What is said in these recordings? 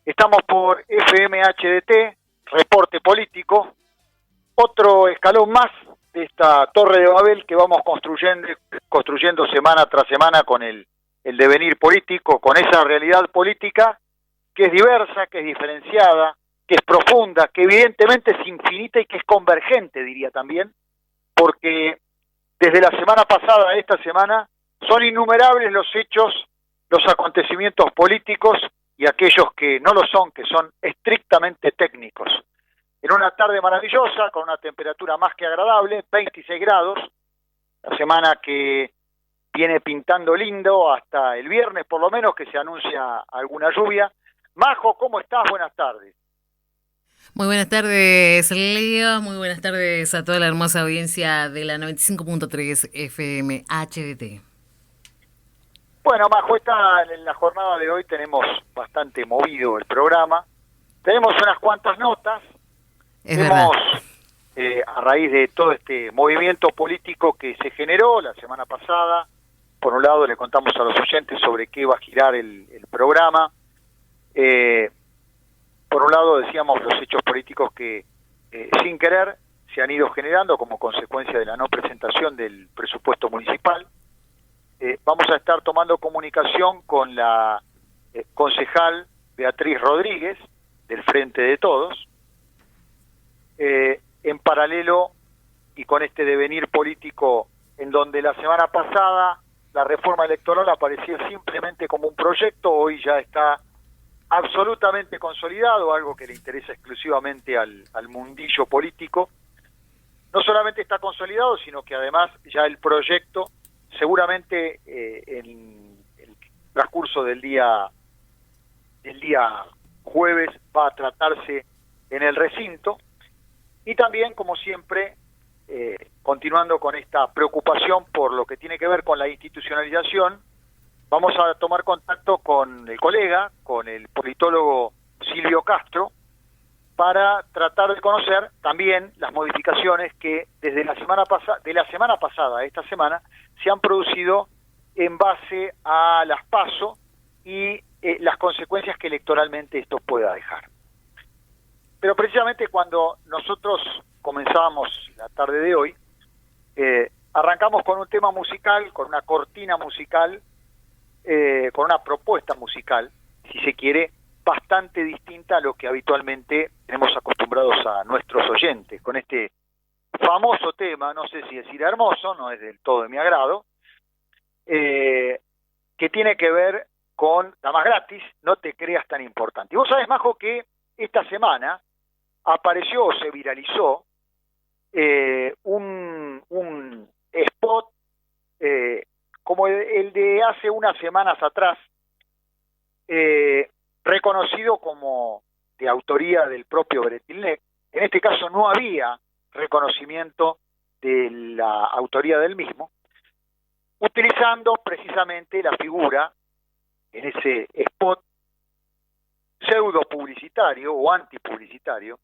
Estamos por FMHDT, Reporte Político, otro escalón más de esta Torre de Babel que vamos construyendo semana tras semana con el devenir político, con esa realidad política que es diversa, que es diferenciada, que es profunda, que evidentemente es infinita y que es convergente, diría también, porque desde la semana pasada a esta semana son innumerables los hechos, los acontecimientos políticos y aquellos que no lo son, que son estrictamente técnicos. En una tarde maravillosa, con una temperatura más que agradable, 26 grados, la semana que viene pintando lindo hasta el viernes por lo menos, que se anuncia alguna lluvia. Majo, ¿cómo estás? Buenas tardes. Muy buenas tardes, Leo. Muy buenas tardes a toda la hermosa audiencia de la 95.3 FM HDT. Bueno, Majo, en la jornada de hoy tenemos bastante movido el programa. Tenemos unas cuantas notas. Es verdad. A raíz de todo este movimiento político que se generó la semana pasada, por un lado le contamos a los oyentes sobre qué va a girar el programa. Por un lado decíamos los hechos políticos que sin querer se han ido generando como consecuencia de la no presentación del presupuesto municipal. Vamos a estar tomando comunicación con la concejal Beatriz Rodríguez del Frente de Todos. En paralelo y con este devenir político en donde la semana pasada la reforma electoral aparecía simplemente como un proyecto, hoy ya está absolutamente consolidado, algo que le interesa exclusivamente al mundillo político. No solamente está consolidado, sino que además ya el proyecto seguramente en el transcurso del día jueves va a tratarse en el recinto. Y también, como siempre, continuando con esta preocupación por lo que tiene que ver con la institucionalización, vamos a tomar contacto con el colega, con el politólogo Silvio Castro, para tratar de conocer también las modificaciones que desde la semana pasada a esta semana se han producido en base a las PASO y las consecuencias que electoralmente esto pueda dejar. Pero precisamente cuando nosotros comenzábamos la tarde de hoy, arrancamos con un tema musical, con una cortina musical, con una propuesta musical, si se quiere, bastante distinta a lo que habitualmente tenemos acostumbrados a nuestros oyentes, con este famoso tema, no sé si decir hermoso, no es del todo de mi agrado, que tiene que ver con Damas Gratis, No te creas tan importante. Y vos sabés, Majo, que esta semana apareció o se viralizó un spot como el de hace unas semanas atrás, reconocido como de autoría del propio Bretilnec. En este caso no había reconocimiento de la autoría del mismo, utilizando precisamente la figura en ese spot pseudo publicitario o antipublicitario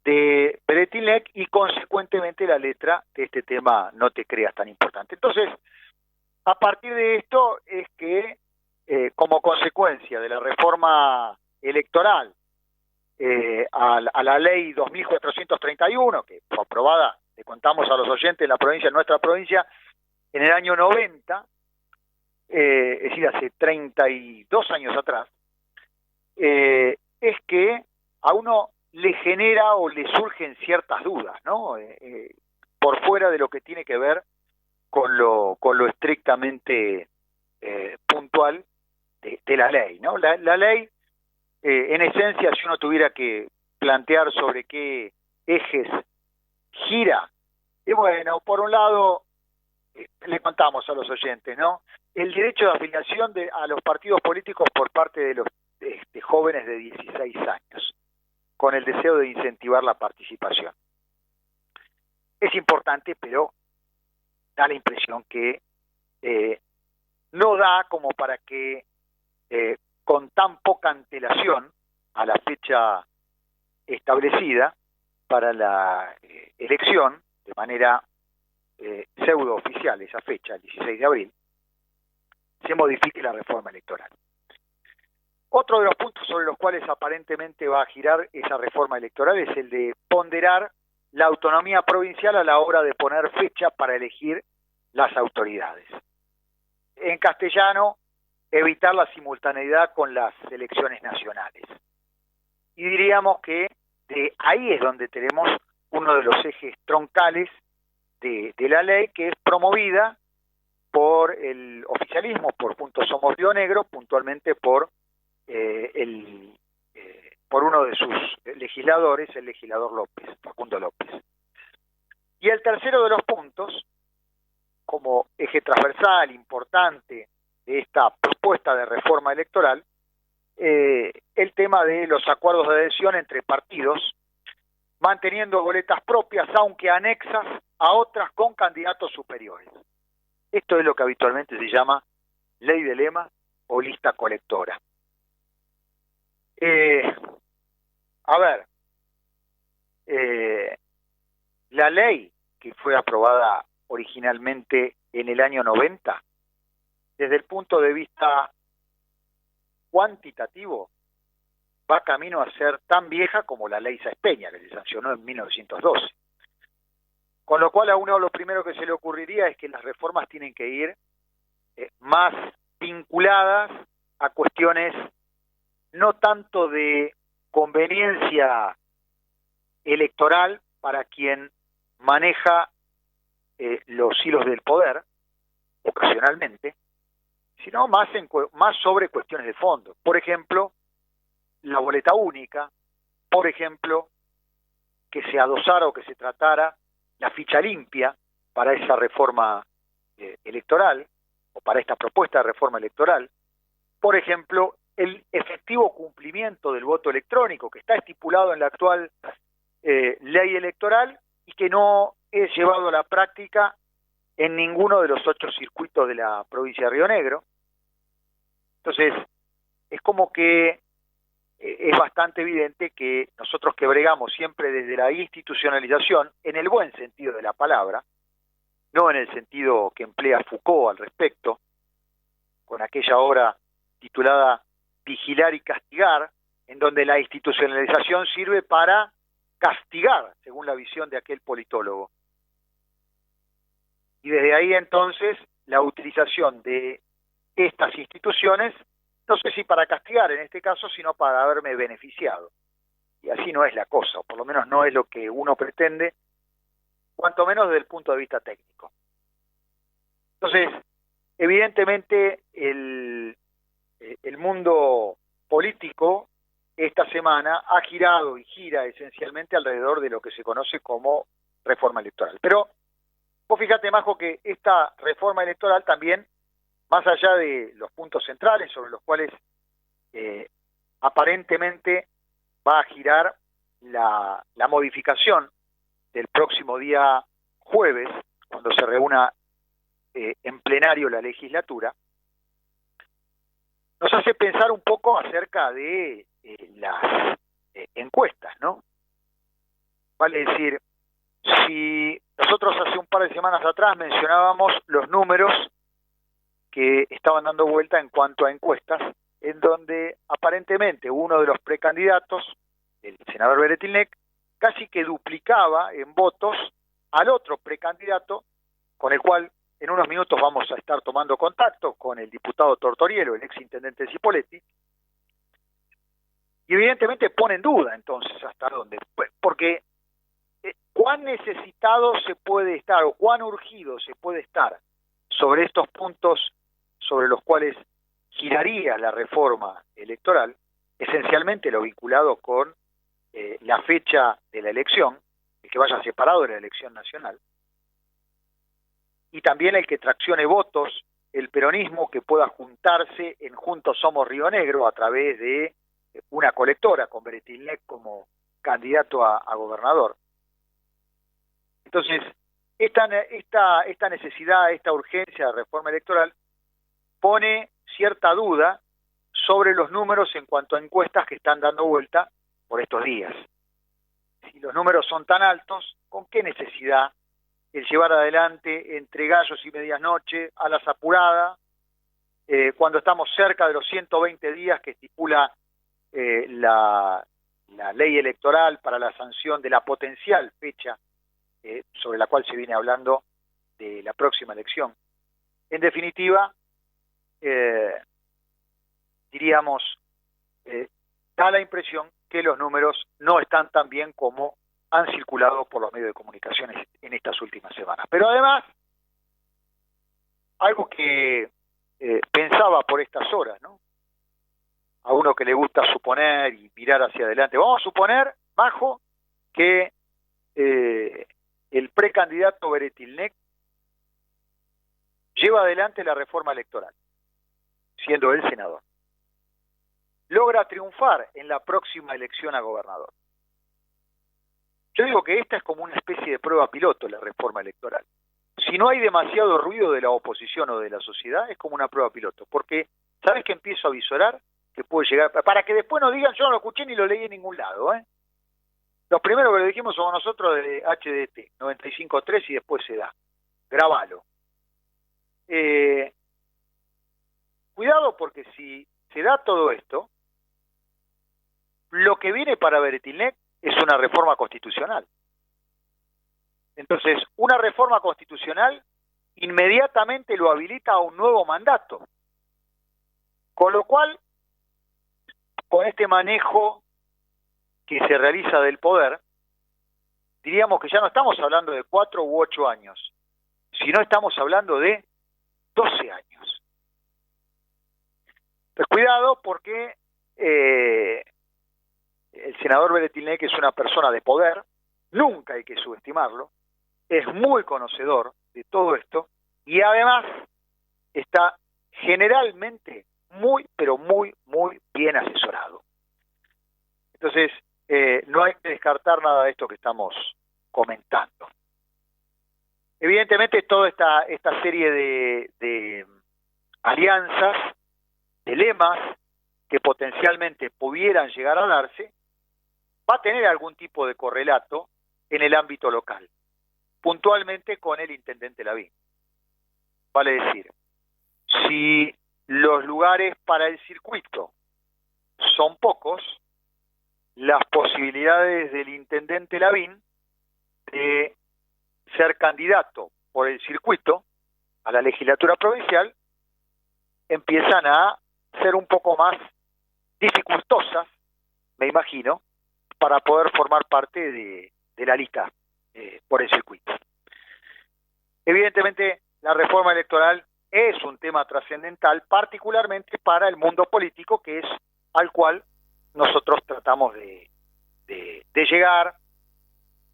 de Bretilnec y consecuentemente la letra de este tema No te creas tan importante. Entonces, a partir de esto es que como consecuencia de la reforma electoral a la ley 2431, que fue aprobada, le contamos a los oyentes, en nuestra provincia, en el año 90, es decir, hace 32 años atrás, es que a uno le genera o le surgen ciertas dudas, ¿no? Por fuera de lo que tiene que ver con lo estrictamente puntual de la ley, ¿no? La ley, en esencia, si uno tuviera que plantear sobre qué ejes gira, y bueno, por un lado, le contamos a los oyentes, ¿no? El derecho de afiliación a los partidos políticos por parte de los jóvenes de 16 años, con el deseo de incentivar la participación. Es importante, pero da la impresión que no da como para que con tan poca antelación a la fecha establecida para la elección, de manera pseudo oficial, esa fecha, el 16 de abril, se modifique la reforma electoral. Otro de los puntos sobre los cuales aparentemente va a girar esa reforma electoral es el de ponderar la autonomía provincial a la hora de poner fecha para elegir las autoridades. En castellano, evitar la simultaneidad con las elecciones nacionales. Y diríamos que de ahí es donde tenemos uno de los ejes troncales de la ley, que es promovida por el oficialismo, por Juntos Somos Río Negro, puntualmente por uno de sus legisladores, el legislador López, Facundo López. Y el tercero de los puntos, como eje transversal importante de esta propuesta de reforma electoral, el tema de los acuerdos de adhesión entre partidos, manteniendo boletas propias, aunque anexas a otras con candidatos superiores. Esto es lo que habitualmente se llama ley de lema o lista colectora. La ley que fue aprobada originalmente en el año 90, desde el punto de vista cuantitativo, va camino a ser tan vieja como la ley Sáenz Peña, que se sancionó en 1912. Con lo cual a uno lo primero que se le ocurriría es que las reformas tienen que ir más vinculadas a cuestiones no tanto de conveniencia electoral para quien maneja los hilos del poder, ocasionalmente, sino más sobre cuestiones de fondo. Por ejemplo, la boleta única, por ejemplo, que se adosara o que se tratara la ficha limpia para esa reforma electoral, o para esta propuesta de reforma electoral, por ejemplo, el efectivo cumplimiento del voto electrónico, que está estipulado en la actual ley electoral y que no es llevado a la práctica en ninguno de los 8 circuitos de la provincia de Río Negro. Entonces, es como que es bastante evidente que nosotros que bregamos siempre desde la institucionalización, en el buen sentido de la palabra, no en el sentido que emplea Foucault al respecto, con aquella obra titulada Vigilar y Castigar, en donde la institucionalización sirve para castigar, según la visión de aquel politólogo. Y desde ahí entonces la utilización de estas instituciones, no sé si para castigar en este caso, sino para haberme beneficiado. Y así no es la cosa, o por lo menos no es lo que uno pretende, cuanto menos desde el punto de vista técnico. Entonces, evidentemente el mundo político esta semana ha girado y gira esencialmente alrededor de lo que se conoce como reforma electoral. Pero vos fíjate, Majo, que esta reforma electoral también, más allá de los puntos centrales sobre los cuales aparentemente va a girar la modificación del próximo día jueves, cuando se reúna en plenario la legislatura, nos hace pensar un poco acerca de las encuestas, ¿no? Vale decir, si nosotros hace un par de semanas atrás mencionábamos los números que estaban dando vuelta en cuanto a encuestas, en donde aparentemente uno de los precandidatos, el senador Beretilnec, casi que duplicaba en votos al otro precandidato, con el cual en unos minutos vamos a estar tomando contacto con el diputado Tortorielo, el exintendente de Cipolletti, y evidentemente pone en duda entonces hasta dónde, porque cuán necesitado se puede estar o cuán urgido se puede estar sobre estos puntos sobre los cuales giraría la reforma electoral, esencialmente lo vinculado con la fecha de la elección, el que vaya separado de la elección nacional, y también el que traccione votos, el peronismo que pueda juntarse en Juntos Somos Río Negro a través de una colectora con Beretilnec como candidato a gobernador. Entonces, esta necesidad, esta urgencia de reforma electoral pone cierta duda sobre los números en cuanto a encuestas que están dando vuelta por estos días. Si los números son tan altos, ¿con qué necesidad el llevar adelante entre gallos y medianoche, a las apuradas, cuando estamos cerca de los 120 días que estipula la ley electoral para la sanción de la potencial fecha sobre la cual se viene hablando de la próxima elección. En definitiva, diríamos, da la impresión que los números no están tan bien como han circulado por los medios de comunicación en estas últimas semanas. Pero además, algo que pensaba por estas horas, ¿no? A uno que le gusta suponer y mirar hacia adelante. Vamos a suponer, Majo, que el precandidato Beretilnec lleva adelante la reforma electoral, siendo él senador. Logra triunfar en la próxima elección a gobernador. Yo digo que esta es como una especie de prueba piloto, la reforma electoral. Si no hay demasiado ruido de la oposición o de la sociedad, es como una prueba piloto, porque ¿sabes qué empiezo a visorar? Que puede llegar, para que después no digan, yo no lo escuché ni lo leí en ningún lado, ¿eh? Los primeros que lo dijimos somos nosotros de HDT, 95.3 y después se da. Grabalo. Cuidado porque si se da todo esto, lo que viene para Beretilnec es una reforma constitucional. Entonces, una reforma constitucional inmediatamente lo habilita a un nuevo mandato. Con lo cual, con este manejo que se realiza del poder, diríamos que ya no estamos hablando de 4 u 8 años, sino estamos hablando de 12 años. Pues cuidado porque el senador Beretilnec es una persona de poder, nunca hay que subestimarlo, es muy conocedor de todo esto y además está generalmente muy, pero muy, muy bien asesorado. Entonces, no hay que descartar nada de esto que estamos comentando. Evidentemente, toda esta serie de alianzas, de lemas que potencialmente pudieran llegar a darse, va a tener algún tipo de correlato en el ámbito local, puntualmente con el intendente Lavín. Vale decir, si los lugares para el circuito son pocos, las posibilidades del intendente Lavín de ser candidato por el circuito a la legislatura provincial empiezan a ser un poco más dificultosas, me imagino, para poder formar parte de la lista por el circuito. Evidentemente, la reforma electoral es un tema trascendental, particularmente para el mundo político, que es al cual nosotros tratamos de llegar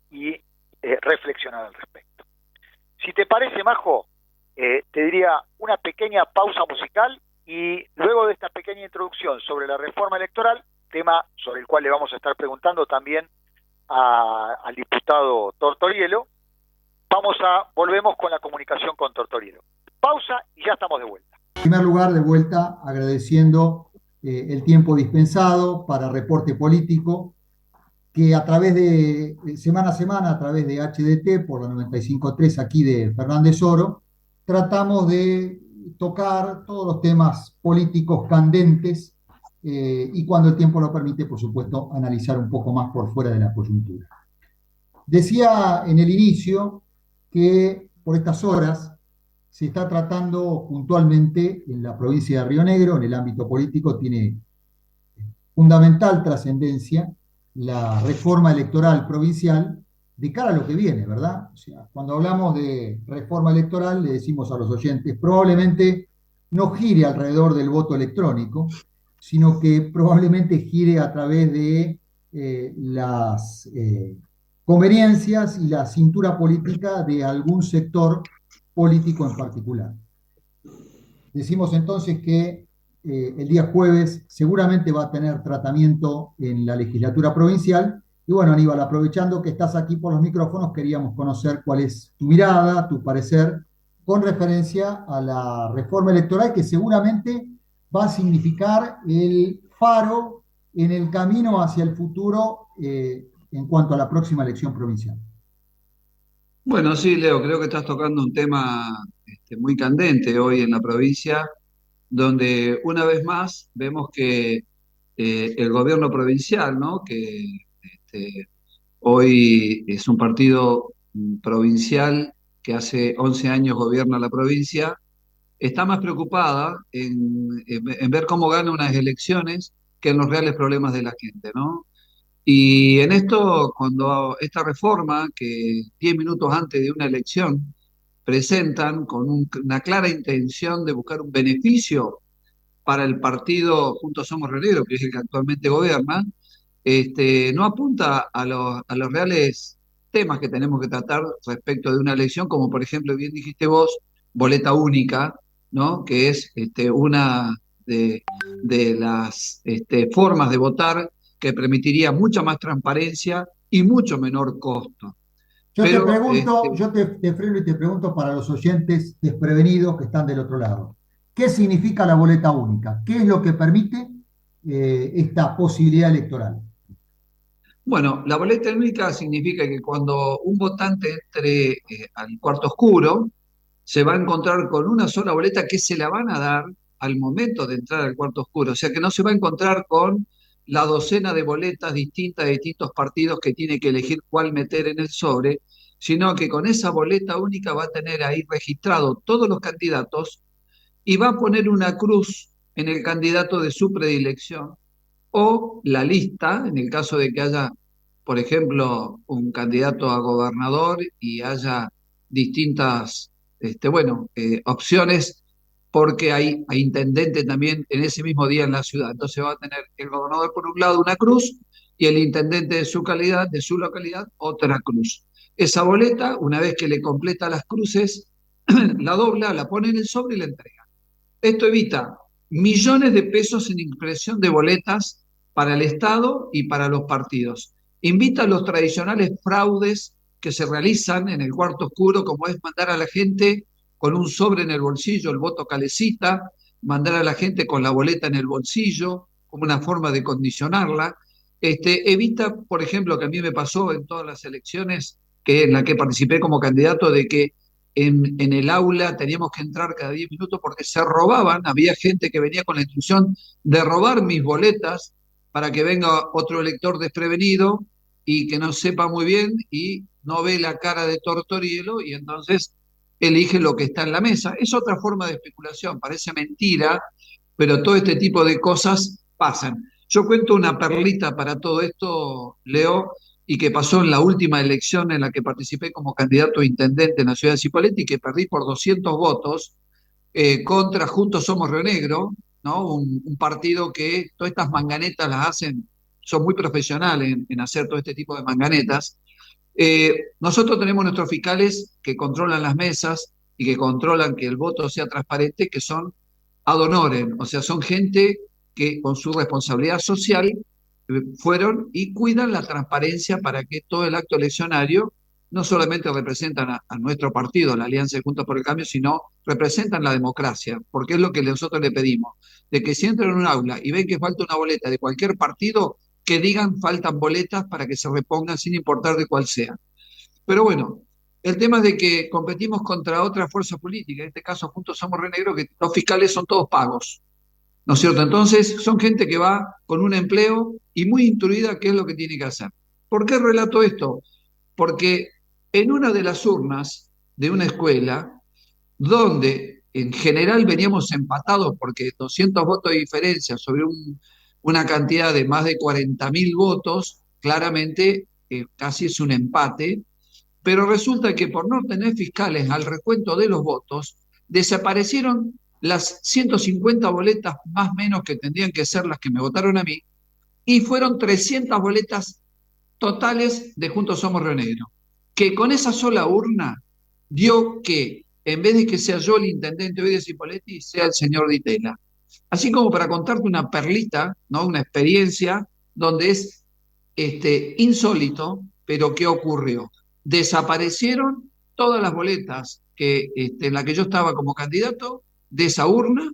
y reflexionar al respecto. Si te parece, Majo, te diría una pequeña pausa musical y luego de esta pequeña introducción sobre la reforma electoral, tema sobre el cual le vamos a estar preguntando también al diputado Tortorielo, volvemos con la comunicación con Tortorielo. Pausa y ya estamos de vuelta. En primer lugar, de vuelta, agradeciendo el tiempo dispensado para Reporte Político, que a través de, semana a semana, a través de HDT, por la 95.3 aquí de Fernández Oro, tratamos de tocar todos los temas políticos candentes y cuando el tiempo lo permite, por supuesto, analizar un poco más por fuera de la coyuntura. Decía en el inicio que por estas horas se está tratando puntualmente en la provincia de Río Negro, en el ámbito político, tiene fundamental trascendencia la reforma electoral provincial de cara a lo que viene, ¿verdad? O sea, cuando hablamos de reforma electoral, le decimos a los oyentes, probablemente no gire alrededor del voto electrónico, sino que probablemente gire a través de las conveniencias y la cintura política de algún sector político en particular. Decimos entonces que el día jueves seguramente va a tener tratamiento en la legislatura provincial. Y bueno, Aníbal, aprovechando que estás aquí por los micrófonos, queríamos conocer cuál es tu mirada, tu parecer, con referencia a la reforma electoral que seguramente va a significar el faro en el camino hacia el futuro en cuanto a la próxima elección provincial. Bueno, sí, Leo, creo que estás tocando un tema muy candente hoy en la provincia donde una vez más vemos que el gobierno provincial, ¿no? Que hoy es un partido provincial que hace 11 años gobierna la provincia, está más preocupada en ver cómo gana unas elecciones que en los reales problemas de la gente, ¿no? Y en esto, cuando esta reforma, que 10 minutos antes de una elección presentan con una clara intención de buscar un beneficio para el partido Juntos Somos Río, que es el que actualmente gobierna, no apunta a los reales temas que tenemos que tratar respecto de una elección, como por ejemplo, bien dijiste vos, boleta única, ¿no? Que es una de, de las formas de votar que permitiría mucha más transparencia y mucho menor costo. Yo te Pero pregunto, te freno y te pregunto para los oyentes desprevenidos que están del otro lado. ¿Qué significa la boleta única? ¿Qué es lo que permite esta posibilidad electoral? bueno, la boleta única significa que cuando un votante entre al cuarto oscuro, se va a encontrar con una sola boleta que se la van a dar al momento de entrar al cuarto oscuro. O sea que no se va a encontrar con la docena de boletas distintas de distintos partidos que tiene que elegir cuál meter en el sobre, sino que con esa boleta única va a tener ahí registrado todos los candidatos y va a poner una cruz en el candidato de su predilección o la lista, en el caso de que haya, por ejemplo, un candidato a gobernador y haya distintas, opciones, porque hay intendente también en ese mismo día en la ciudad. Entonces va a tener el gobernador por un lado una cruz y el intendente de su calidad, de su localidad, otra cruz. Esa boleta, una vez que le completa las cruces, la dobla, la pone en el sobre y la entrega. Esto evita millones de pesos en impresión de boletas para el Estado y para los partidos. Invita a los tradicionales fraudes que se realizan en el cuarto oscuro, como es mandar a la gente con un sobre en el bolsillo, el voto calecita, mandar a la gente con la boleta en el bolsillo, como una forma de condicionarla. Evita, por ejemplo, que a mí me pasó en todas las elecciones en las que participé como candidato, de que en el aula teníamos que entrar cada 10 minutos porque se robaban, había gente que venía con la instrucción de robar mis boletas para que venga otro elector desprevenido y que no sepa muy bien y no ve la cara de Tortorielo y entonces elige lo que está en la mesa. Es otra forma de especulación, parece mentira, pero todo este tipo de cosas pasan. Yo cuento una perlita para todo esto, Leo, y que pasó en la última elección en la que participé como candidato a intendente en la ciudad de Cipolletti, que perdí por 200 votos contra Juntos Somos Río Negro, ¿no? Un partido que todas estas manganetas las hacen, son muy profesionales en hacer todo este tipo de manganetas. Nosotros tenemos nuestros fiscales que controlan las mesas y que controlan que el voto sea transparente, que son ad honorem, o sea, son gente que con su responsabilidad social fueron y cuidan la transparencia para que todo el acto eleccionario no solamente representan a nuestro partido, la Alianza de Juntos por el Cambio, sino representan la democracia, porque es lo que nosotros le pedimos, de que si entran en un aula y ven que falta una boleta de cualquier partido, que digan faltan boletas para que se repongan sin importar de cuál sea. Pero bueno, el tema es de que competimos contra otra fuerza política, en este caso Juntos Somos Río Negro, que los fiscales son todos pagos, ¿no es cierto? Entonces, son gente que va con un empleo y muy instruida qué es lo que tiene que hacer. ¿Por qué relato esto? Porque en una de las urnas de una escuela, donde en general veníamos empatados porque 200 votos de diferencia sobre una cantidad de más de 40.000 votos, claramente casi es un empate, pero resulta que por no tener fiscales al recuento de los votos, desaparecieron las 150 boletas más o menos que tendrían que ser las que me votaron a mí, y fueron 300 boletas totales de Juntos Somos Río Negro, que con esa sola urna dio que, en vez de que sea yo el intendente hoy de Cipolletti, sea el señor Ditela. Así como para contarte una perlita, ¿no? Una experiencia donde es insólito, pero ¿qué ocurrió? Desaparecieron todas las boletas en las que yo estaba como candidato de esa urna,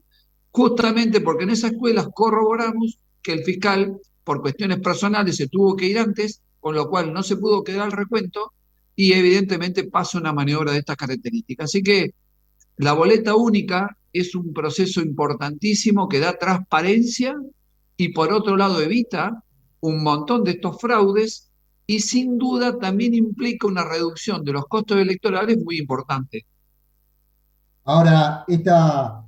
justamente porque en esa escuela corroboramos que el fiscal, por cuestiones personales, se tuvo que ir antes, con lo cual no se pudo quedar el recuento y evidentemente pasa una maniobra de estas características. Así que la boleta única es un proceso importantísimo que da transparencia y por otro lado evita un montón de estos fraudes y sin duda también implica una reducción de los costos electorales muy importante. Ahora, esta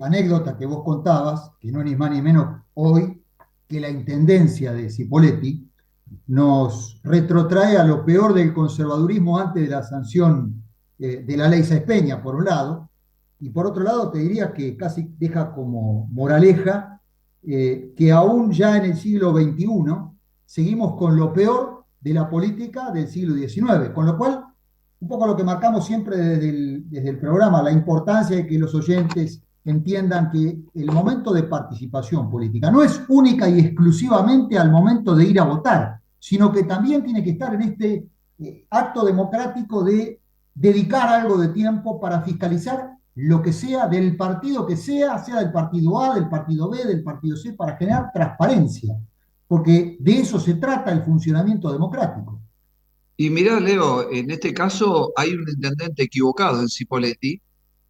anécdota que vos contabas, que no es ni más ni menos hoy que la intendencia de Cipolletti, nos retrotrae a lo peor del conservadurismo antes de la sanción de la ley Sáenz Peña, por un lado, y por otro lado te diría que casi deja como moraleja que aún ya en el siglo XXI seguimos con lo peor de la política del siglo XIX, con lo cual, un poco lo que marcamos siempre desde el programa, la importancia de que los oyentes entiendan que el momento de participación política no es única y exclusivamente al momento de ir a votar, sino que también tiene que estar en este acto democrático de dedicar algo de tiempo para fiscalizar lo que sea del partido que sea del partido A, del partido B, del partido C, para generar transparencia, porque de eso se trata el funcionamiento democrático. Y mirá, Leo, en este caso hay un intendente equivocado en Cipolletti,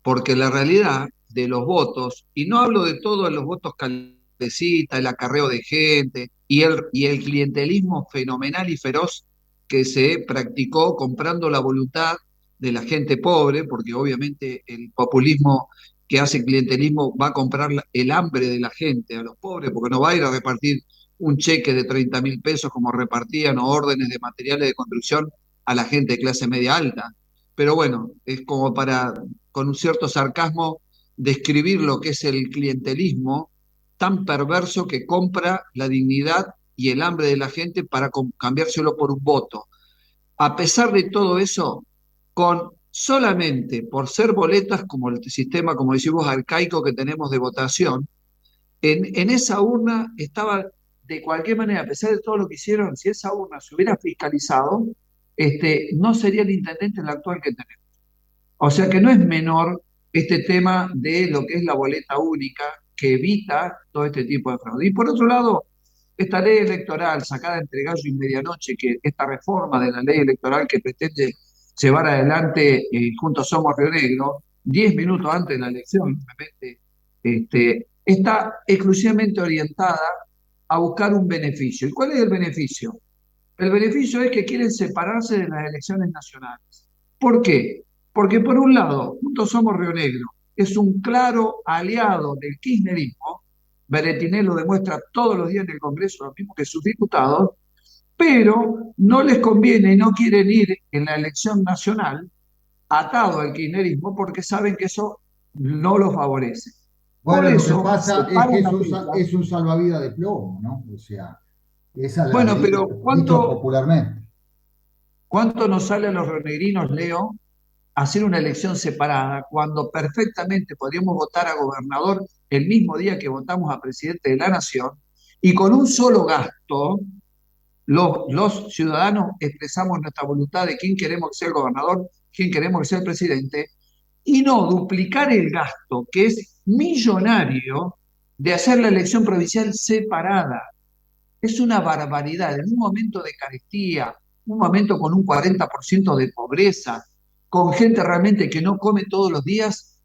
porque la realidad de los votos, y no hablo de todos los votos caldecita, el acarreo de gente y el clientelismo fenomenal y feroz que se practicó comprando la voluntad de la gente pobre, porque obviamente el populismo que hace clientelismo va a comprar el hambre de la gente a los pobres, porque no va a ir a repartir un cheque de 30.000 pesos como repartían o órdenes de materiales de construcción a la gente de clase media alta. Pero bueno, es como para, con un cierto sarcasmo, describir lo que es el clientelismo tan perverso que compra la dignidad y el hambre de la gente para cambiárselo por un voto. A pesar de todo eso, con solamente por ser boletas como el sistema, como decimos, arcaico que tenemos de votación, en esa urna estaba, de cualquier manera, a pesar de todo lo que hicieron, si esa urna se hubiera fiscalizado, no sería el intendente el actual que tenemos. O sea que no es menor este tema de lo que es la boleta única, que evita todo este tipo de fraude. Y por otro lado, esta ley electoral sacada entre gallo y medianoche, que esta reforma de la ley electoral que pretende llevar adelante Juntos Somos Río Negro, 10 minutos antes de la elección, obviamente, está exclusivamente orientada a buscar un beneficio. ¿Y cuál es el beneficio? El beneficio es que quieren separarse de las elecciones nacionales. ¿Por qué? Porque por un lado, Juntos Somos Río Negro es un claro aliado del kirchnerismo, Beretinel lo demuestra todos los días en el Congreso, lo mismo que sus diputados, pero no les conviene y no quieren ir en la elección nacional atado al kirchnerismo porque saben que eso no los favorece. Bueno, Por lo que eso, pasa es que es un salvavidas de plomo, ¿no? O sea, esa es la bueno, ley, pero dicho popularmente. ¿cuánto nos sale a los rionegrinos, Leo, hacer una elección separada cuando perfectamente podríamos votar a gobernador el mismo día que votamos a presidente de la nación y con un solo gasto los ciudadanos expresamos nuestra voluntad de quién queremos que sea el gobernador, quién queremos que sea el presidente, y no duplicar el gasto, que es millonario, de hacer la elección provincial separada? Es una barbaridad. En un momento de carestía, un momento con un 40% de pobreza, con gente realmente que no come todos los días,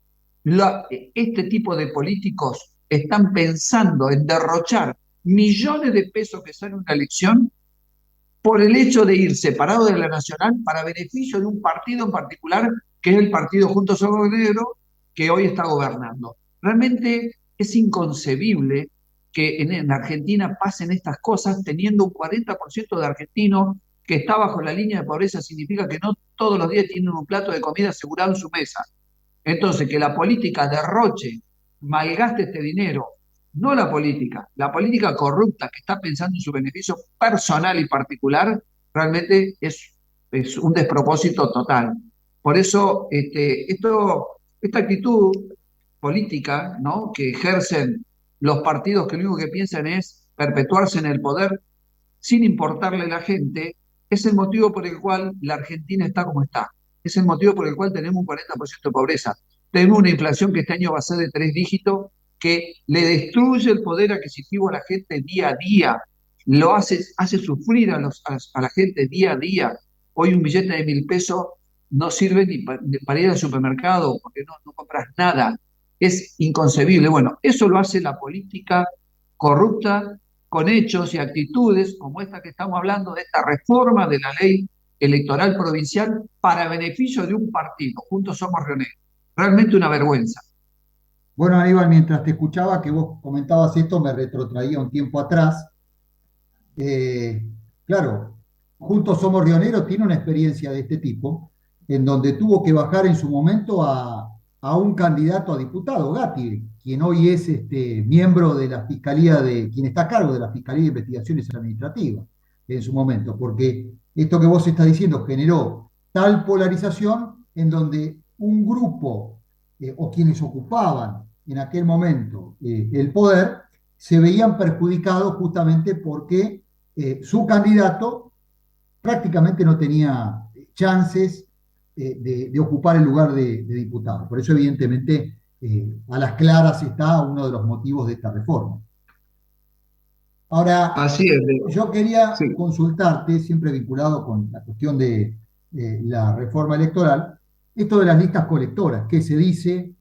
este tipo de políticos están pensando en derrochar millones de pesos que sale una elección por el hecho de ir separado de la nacional para beneficio de un partido en particular, que es el partido Juntos Somos Negro, que hoy está gobernando. Realmente es inconcebible que en Argentina pasen estas cosas teniendo un 40% de argentinos que está bajo la línea de pobreza, significa que no todos los días tienen un plato de comida asegurado en su mesa. Entonces, que la política derroche, malgaste este dinero, no la política corrupta que está pensando en su beneficio personal y particular, realmente es un despropósito total. Por eso, esta actitud política, ¿no?, que ejercen los partidos que lo único que piensan es perpetuarse en el poder sin importarle a la gente, es el motivo por el cual la Argentina está como está. Es el motivo por el cual tenemos un 40% de pobreza. Tenemos una inflación que este año va a ser de 3 dígitos, que le destruye el poder adquisitivo a la gente día a día, lo hace sufrir a la gente día a día. Hoy un billete de 1.000 pesos no sirve ni para ir al supermercado, porque no compras nada. es inconcebible. Bueno, eso lo hace la política corrupta con hechos y actitudes como esta que estamos hablando, de esta reforma de la ley electoral provincial para beneficio de un partido. Juntos Somos Río Negro. Realmente una vergüenza. Bueno, Aníbal, mientras te escuchaba que vos comentabas esto, me retrotraía un tiempo atrás. Eh, claro, Juntos Somos Rioneros tiene una experiencia de este tipo, en donde tuvo que bajar en su momento a un candidato a diputado, Gatti, quien hoy es miembro de la Fiscalía quien está a cargo de la Fiscalía de Investigaciones Administrativas en su momento, porque esto que vos estás diciendo generó tal polarización en donde un grupo o quienes ocupaban en aquel momento el poder se veían perjudicados justamente porque su candidato prácticamente no tenía chances de ocupar el lugar de diputado. Por eso, evidentemente, a las claras está uno de los motivos de esta reforma. Ahora, Así es, Leo. yo quería Sí. consultarte, siempre vinculado con la cuestión de la reforma electoral, esto de las listas colectoras. ¿Qué se dice?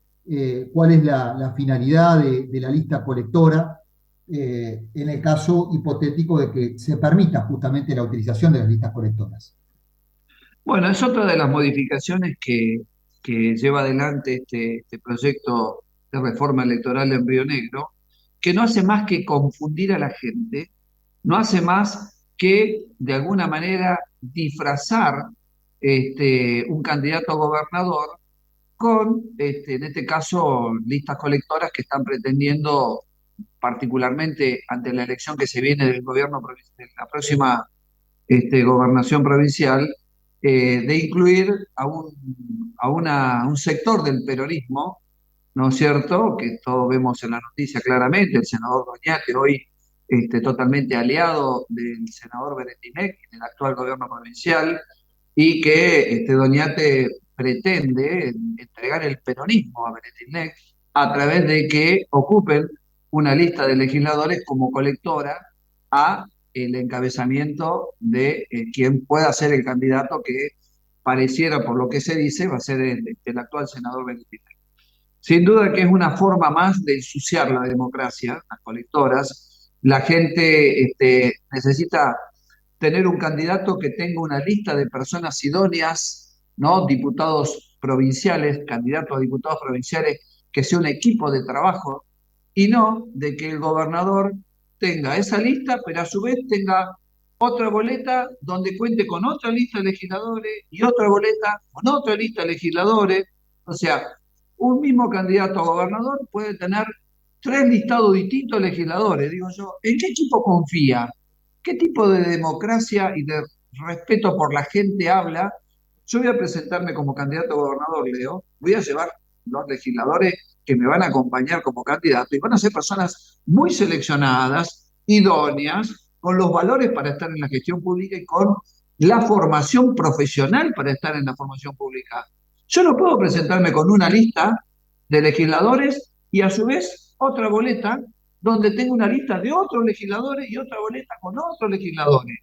¿Cuál es la finalidad de la lista colectora en el caso hipotético de que se permita justamente la utilización de las listas colectoras? Bueno, es otra de las modificaciones que lleva adelante este proyecto de reforma electoral en Río Negro, que no hace más que confundir a la gente, no hace más que, de alguna manera, disfrazar un candidato a gobernador con, en este caso, listas colectoras que están pretendiendo, particularmente ante la elección que se viene del gobierno, de la próxima gobernación provincial, de incluir a un sector del peronismo, ¿no es cierto? Que todos vemos en la noticia claramente, el senador Doñate, hoy totalmente aliado del senador Beretinec, del actual gobierno provincial, y que Doñate pretende entregar el peronismo a Beretinec a través de que ocupen una lista de legisladores como colectora a el encabezamiento de quien pueda ser el candidato que pareciera, por lo que se dice, va a ser el actual senador Beretinec. Sin duda que es una forma más de ensuciar la democracia, las colectoras. La gente necesita tener un candidato que tenga una lista de personas idóneas, ¿no? Diputados provinciales, candidatos a diputados provinciales, que sea un equipo de trabajo, y no de que el gobernador tenga esa lista, pero a su vez tenga otra boleta donde cuente con otra lista de legisladores y otra boleta con otra lista de legisladores. O sea, un mismo candidato a gobernador puede tener tres listados distintos de legisladores. Digo yo, ¿en qué equipo confía? ¿Qué tipo de democracia y de respeto por la gente habla? Yo voy a presentarme como candidato a gobernador, Leo, voy a llevar los legisladores que me van a acompañar como candidato y van a ser personas muy seleccionadas, idóneas, con los valores para estar en la gestión pública y con la formación profesional para estar en la formación pública. Yo no puedo presentarme con una lista de legisladores y a su vez otra boleta donde tengo una lista de otros legisladores y otra boleta con otros legisladores.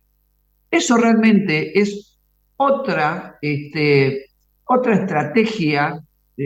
Eso realmente es otra estrategia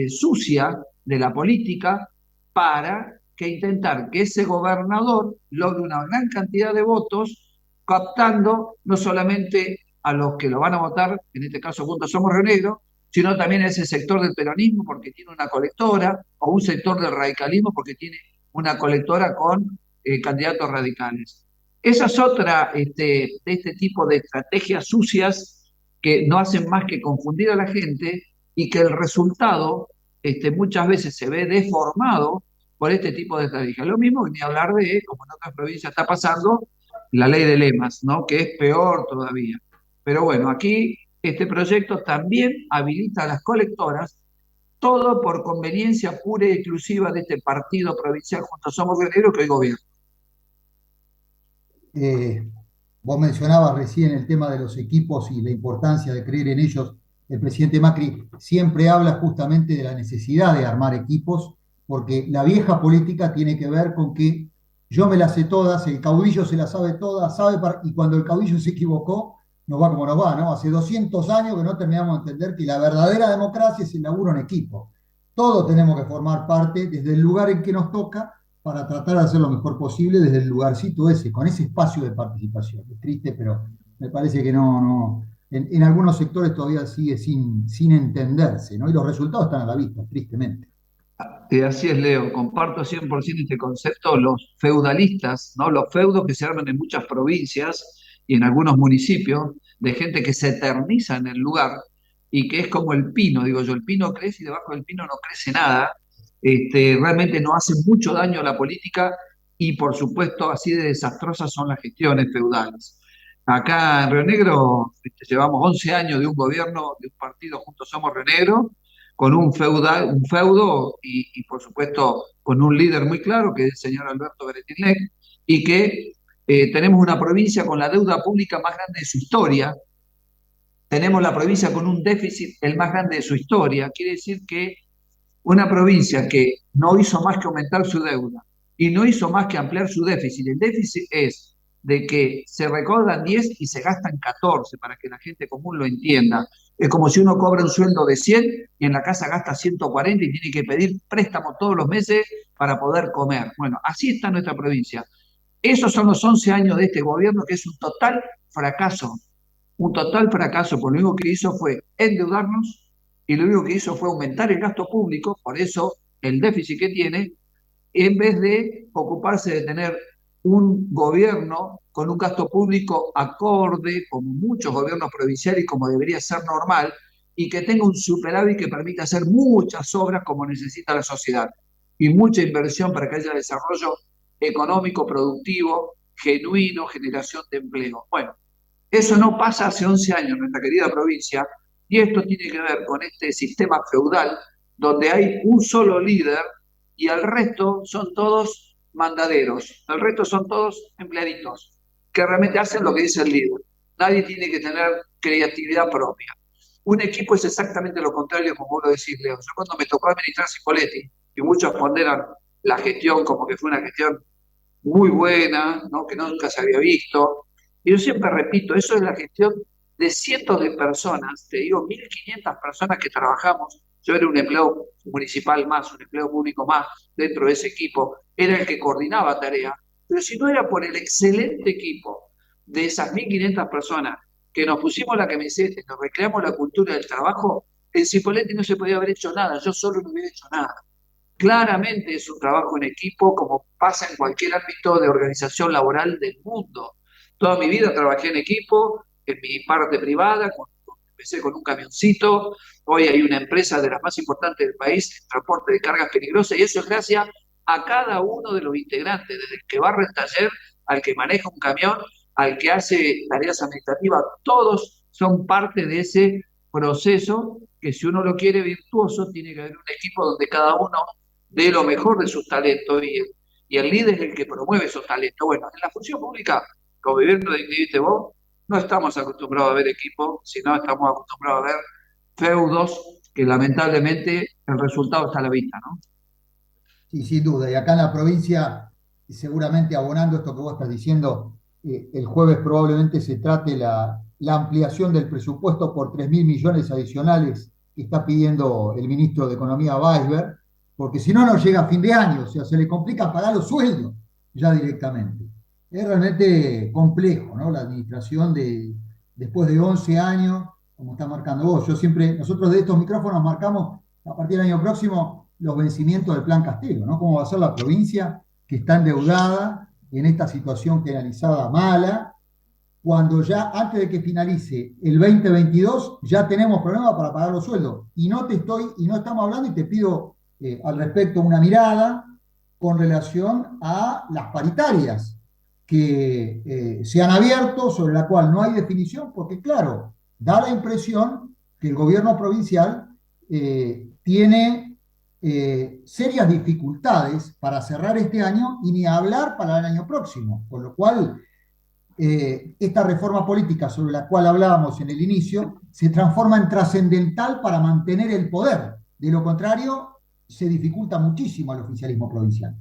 sucia de la política para intentar que ese gobernador logre una gran cantidad de votos, captando no solamente a los que lo van a votar, en este caso Juntos Somos Río Negro, sino también a ese sector del peronismo porque tiene una colectora, o un sector del radicalismo porque tiene una colectora con candidatos radicales. Esa es otra de este tipo de estrategias sucias que no hacen más que confundir a la gente y que el resultado muchas veces se ve deformado por este tipo de estrategias. Lo mismo que ni hablar de, como en otras provincias está pasando, la ley de lemas, ¿no? Que es peor todavía. Pero bueno, aquí este proyecto también habilita a las colectoras, todo por conveniencia pura y exclusiva de este partido provincial Juntos Somos Río Negro que hoy gobierna. Eh, Vos mencionabas recién el tema de los equipos y la importancia de creer en ellos. El presidente Macri siempre habla justamente de la necesidad de armar equipos, porque la vieja política tiene que ver con que yo me las sé todas, el caudillo se las sabe todas, y cuando el caudillo se equivocó, nos va como nos va, ¿no? Hace 200 años que no terminamos de entender que la verdadera democracia es el laburo en equipo. todos tenemos que formar parte desde el lugar en que nos toca para tratar de hacer lo mejor posible desde el lugarcito ese, con ese espacio de participación. Es triste, pero me parece que en algunos sectores todavía sigue sin entenderse, ¿no? Y los resultados están a la vista, tristemente. Así es, Leo, comparto 100% este concepto. Los feudalistas, ¿no? Los feudos que se arman en muchas provincias y en algunos municipios, de gente que se eterniza en el lugar y que es como el pino, digo yo, el pino crece y debajo del pino no crece nada. Realmente no hace mucho daño a la política y por supuesto así de desastrosas son las gestiones feudales. Acá en Río Negro llevamos 11 años de un gobierno, de un partido Juntos Somos Río Negro, con un feudo y, por supuesto con un líder muy claro, que es el señor Alberto Beretilnec, y que tenemos una provincia con la deuda pública más grande de su historia, tenemos la provincia con un déficit el más grande de su historia, quiere decir que una provincia que no hizo más que aumentar su deuda y no hizo más que ampliar su déficit. El déficit es de que se recaudan 10 y se gastan 14, para que la gente común lo entienda. Es como si uno cobra un sueldo de 100 y en la casa gasta 140 y tiene que pedir préstamo todos los meses para poder comer. Bueno, así está nuestra provincia. Esos son los 11 años de este gobierno, que es un total fracaso, porque lo único que hizo fue endeudarnos y lo único que hizo fue aumentar el gasto público, por eso el déficit que tiene, en vez de ocuparse de tener un gobierno con un gasto público acorde, como muchos gobiernos provinciales y como debería ser normal, y que tenga un superávit que permita hacer muchas obras como necesita la sociedad, y mucha inversión para que haya desarrollo económico, productivo, genuino, generación de empleo. Bueno, eso no pasa hace 11 años en nuestra querida provincia, y esto tiene que ver con este sistema feudal donde hay un solo líder y el resto son todos mandaderos, el resto son todos empleaditos que realmente hacen lo que dice el líder. Nadie tiene que tener creatividad propia. Un equipo es exactamente lo contrario, como vos lo decís, Leo. Yo cuando me tocó administrar Cipoletti, y muchos ponderan la gestión como que fue una gestión muy buena, ¿no? Que nunca se había visto. Y yo siempre repito, eso es la gestión de cientos de personas, te digo, 1.500 personas que trabajamos. Yo era un empleado municipal más, un empleado público más dentro de ese equipo, era el que coordinaba tareas. Pero si no era por el excelente equipo de esas 1.500 personas que nos pusimos la camiseta, nos recreamos la cultura del trabajo, en Cipolletti no se podía haber hecho nada, yo solo no hubiera hecho nada. Claramente es un trabajo en equipo, como pasa en cualquier ámbito de organización laboral del mundo. Toda mi vida trabajé en equipo, en mi parte privada, empecé con un camioncito, hoy hay una empresa de las más importantes del país en transporte de cargas peligrosas, y eso es gracias a cada uno de los integrantes, desde el que barre el taller, al que maneja un camión, al que hace tareas administrativas, todos son parte de ese proceso que, si uno lo quiere virtuoso, tiene que haber un equipo donde cada uno dé lo mejor de sus talentos, y el líder es el que promueve esos talentos. Bueno, en la función pública, como bien lo dijiste vos, no estamos acostumbrados a ver equipos, sino estamos acostumbrados a ver feudos que lamentablemente el resultado está a la vista, ¿no? Sí, sin duda. Y acá en la provincia, seguramente abonando esto que vos estás diciendo, el jueves probablemente se trate la ampliación del presupuesto por 3.000 millones adicionales que está pidiendo el ministro de Economía Weisberg, porque si no, no llega a fin de año, o sea, se le complica pagar los sueldos ya directamente. Es realmente complejo, ¿no? La administración después de 11 años, como está marcando vos. Nosotros de estos micrófonos marcamos a partir del año próximo los vencimientos del Plan Castelo, ¿no? Cómo va a ser la provincia que está endeudada en esta situación generalizada mala, cuando ya antes de que finalice el 2022 ya tenemos problemas para pagar los sueldos. Y no estamos hablando, y te pido al respecto una mirada con relación a las paritarias que se han abierto, sobre la cual no hay definición, porque claro, da la impresión que el gobierno provincial tiene serias dificultades para cerrar este año y ni hablar para el año próximo, con lo cual esta reforma política sobre la cual hablábamos en el inicio se transforma en trascendental para mantener el poder. De lo contrario, se dificulta muchísimo al oficialismo provincial.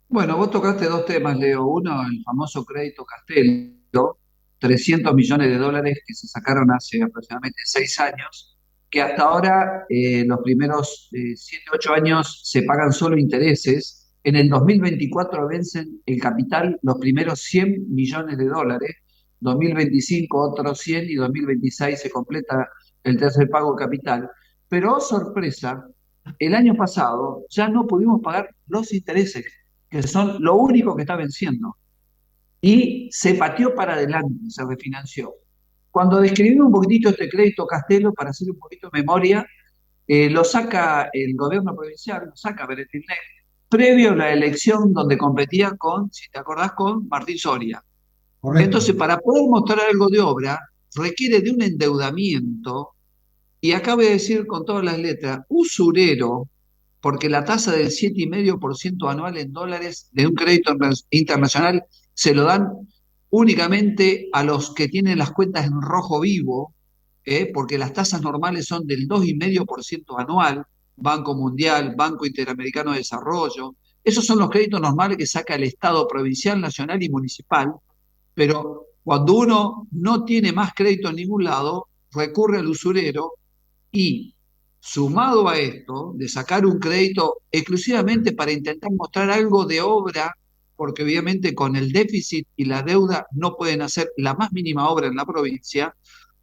Bueno, vos tocaste dos temas, Leo. Uno, el famoso crédito Castelo, 300 millones de dólares que se sacaron hace aproximadamente 6 años, que hasta ahora los primeros 7, 8 años se pagan solo intereses. En el 2024 vencen el capital los primeros 100 millones de dólares, 2025 otros 100 y 2026 se completa el tercer pago de capital. Pero, oh sorpresa, el año pasado ya no pudimos pagar los intereses, que son lo único que está venciendo. Y se pateó para adelante, se refinanció. Cuando describimos un poquitito este crédito Castelo, para hacer un poquito de memoria, lo saca el gobierno provincial, lo saca Beretilnec, previo a la elección donde competía con, si te acordás, con Martín Soria. Correcto. Entonces, para poder mostrar algo de obra, requiere de un endeudamiento, y acá voy a decir con todas las letras, usurero, porque la tasa del 7,5% anual en dólares de un crédito internacional se lo dan únicamente a los que tienen las cuentas en rojo vivo, porque las tasas normales son del 2,5% anual, Banco Mundial, Banco Interamericano de Desarrollo. Esos son los créditos normales que saca el Estado provincial, nacional y municipal, pero cuando uno no tiene más crédito en ningún lado, recurre al usurero y, sumado a esto, de sacar un crédito exclusivamente para intentar mostrar algo de obra, porque obviamente con el déficit y la deuda no pueden hacer la más mínima obra en la provincia,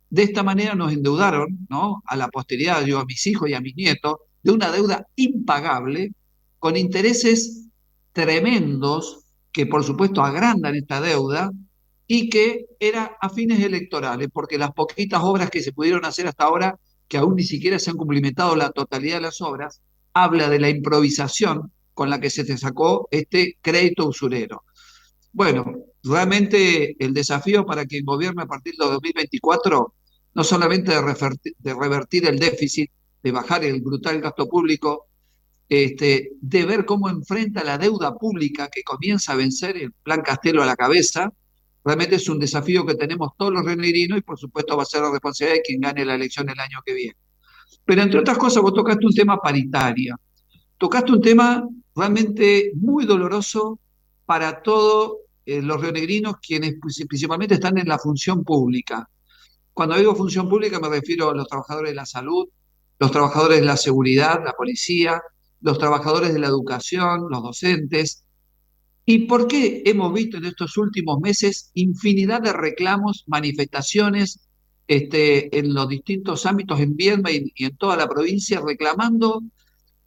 de esta manera nos endeudaron, ¿no?, a la posteridad, yo a mis hijos y a mis nietos, de una deuda impagable, con intereses tremendos, que por supuesto agrandan esta deuda, y que era a fines electorales, porque las poquitas obras que se pudieron hacer hasta ahora, que aún ni siquiera se han cumplimentado la totalidad de las obras, habla de la improvisación con la que se te sacó este crédito usurero. Bueno, realmente el desafío para quien gobierne a partir de 2024, no solamente de revertir el déficit, de bajar el brutal gasto público, de ver cómo enfrenta la deuda pública que comienza a vencer el Plan Castelo a la cabeza, realmente es un desafío que tenemos todos los rionegrinos y por supuesto va a ser la responsabilidad de quien gane la elección el año que viene. Pero entre otras cosas vos tocaste un tema paritaria, tocaste un tema realmente muy doloroso para todos los rionegrinos, quienes principalmente están en la función pública. Cuando digo función pública me refiero a los trabajadores de la salud, los trabajadores de la seguridad, la policía, los trabajadores de la educación, los docentes. ¿Y por qué hemos visto en estos últimos meses infinidad de reclamos, manifestaciones en los distintos ámbitos en Viedma y en toda la provincia reclamando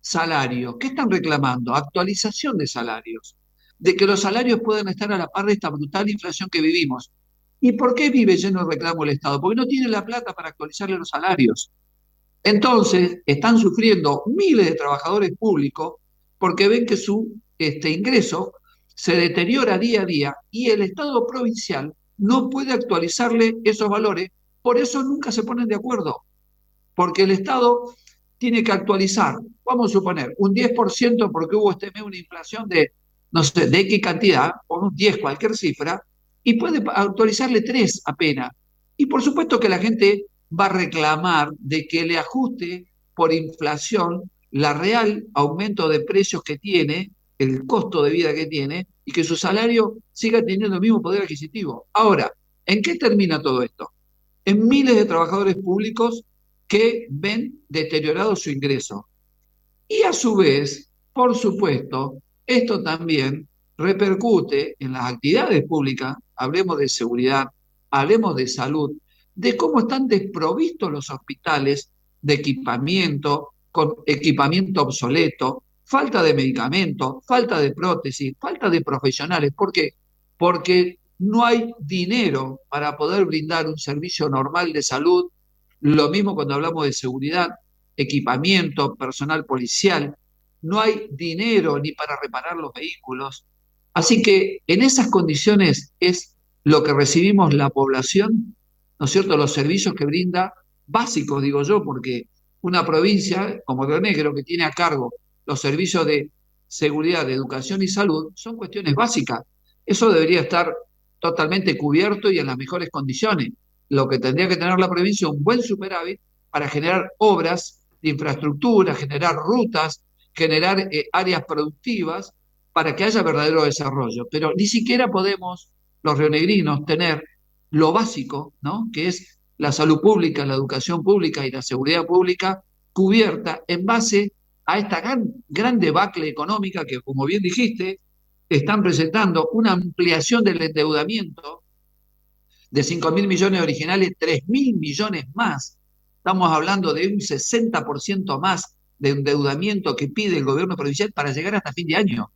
salarios? ¿Qué están reclamando? Actualización de salarios, de que los salarios puedan estar a la par de esta brutal inflación que vivimos. ¿Y por qué vive lleno de reclamo el Estado? Porque no tiene la plata para actualizarle los salarios. Entonces, están sufriendo miles de trabajadores públicos porque ven que su ingreso se deteriora día a día y el Estado provincial no puede actualizarle esos valores, por eso nunca se ponen de acuerdo, porque el Estado tiene que actualizar, vamos a suponer, un 10% porque hubo este mes una inflación de, no sé, de X cantidad, o un 10, cualquier cifra, y puede actualizarle 3 apenas. Y por supuesto que la gente va a reclamar de que le ajuste por inflación la real aumento de precios que tiene, el costo de vida que tiene, y que su salario siga teniendo el mismo poder adquisitivo. Ahora, ¿en qué termina todo esto? En miles de trabajadores públicos que ven deteriorado su ingreso. Y a su vez, por supuesto, esto también repercute en las actividades públicas, hablemos de seguridad, hablemos de salud, de cómo están desprovistos los hospitales de equipamiento, con equipamiento obsoleto, falta de medicamentos, falta de prótesis, falta de profesionales. ¿Por qué? Porque no hay dinero para poder brindar un servicio normal de salud. Lo mismo cuando hablamos de seguridad, equipamiento, personal policial. No hay dinero ni para reparar los vehículos. Así que en esas condiciones es lo que recibimos la población, ¿no es cierto?, los servicios que brinda, básicos digo yo, porque una provincia como Río Negro, que tiene a cargo los servicios de seguridad, de educación y salud, son cuestiones básicas. Eso debería estar totalmente cubierto y en las mejores condiciones. Lo que tendría que tener la provincia es un buen superávit para generar obras de infraestructura, generar rutas, generar áreas productivas para que haya verdadero desarrollo. Pero ni siquiera podemos los rionegrinos tener lo básico, ¿no?, que es la salud pública, la educación pública y la seguridad pública cubierta en base a esta gran debacle económica que, como bien dijiste, están presentando una ampliación del endeudamiento de 5.000 millones originales, 3.000 millones más. Estamos hablando de un 60% más de endeudamiento que pide el gobierno provincial para llegar hasta fin de año.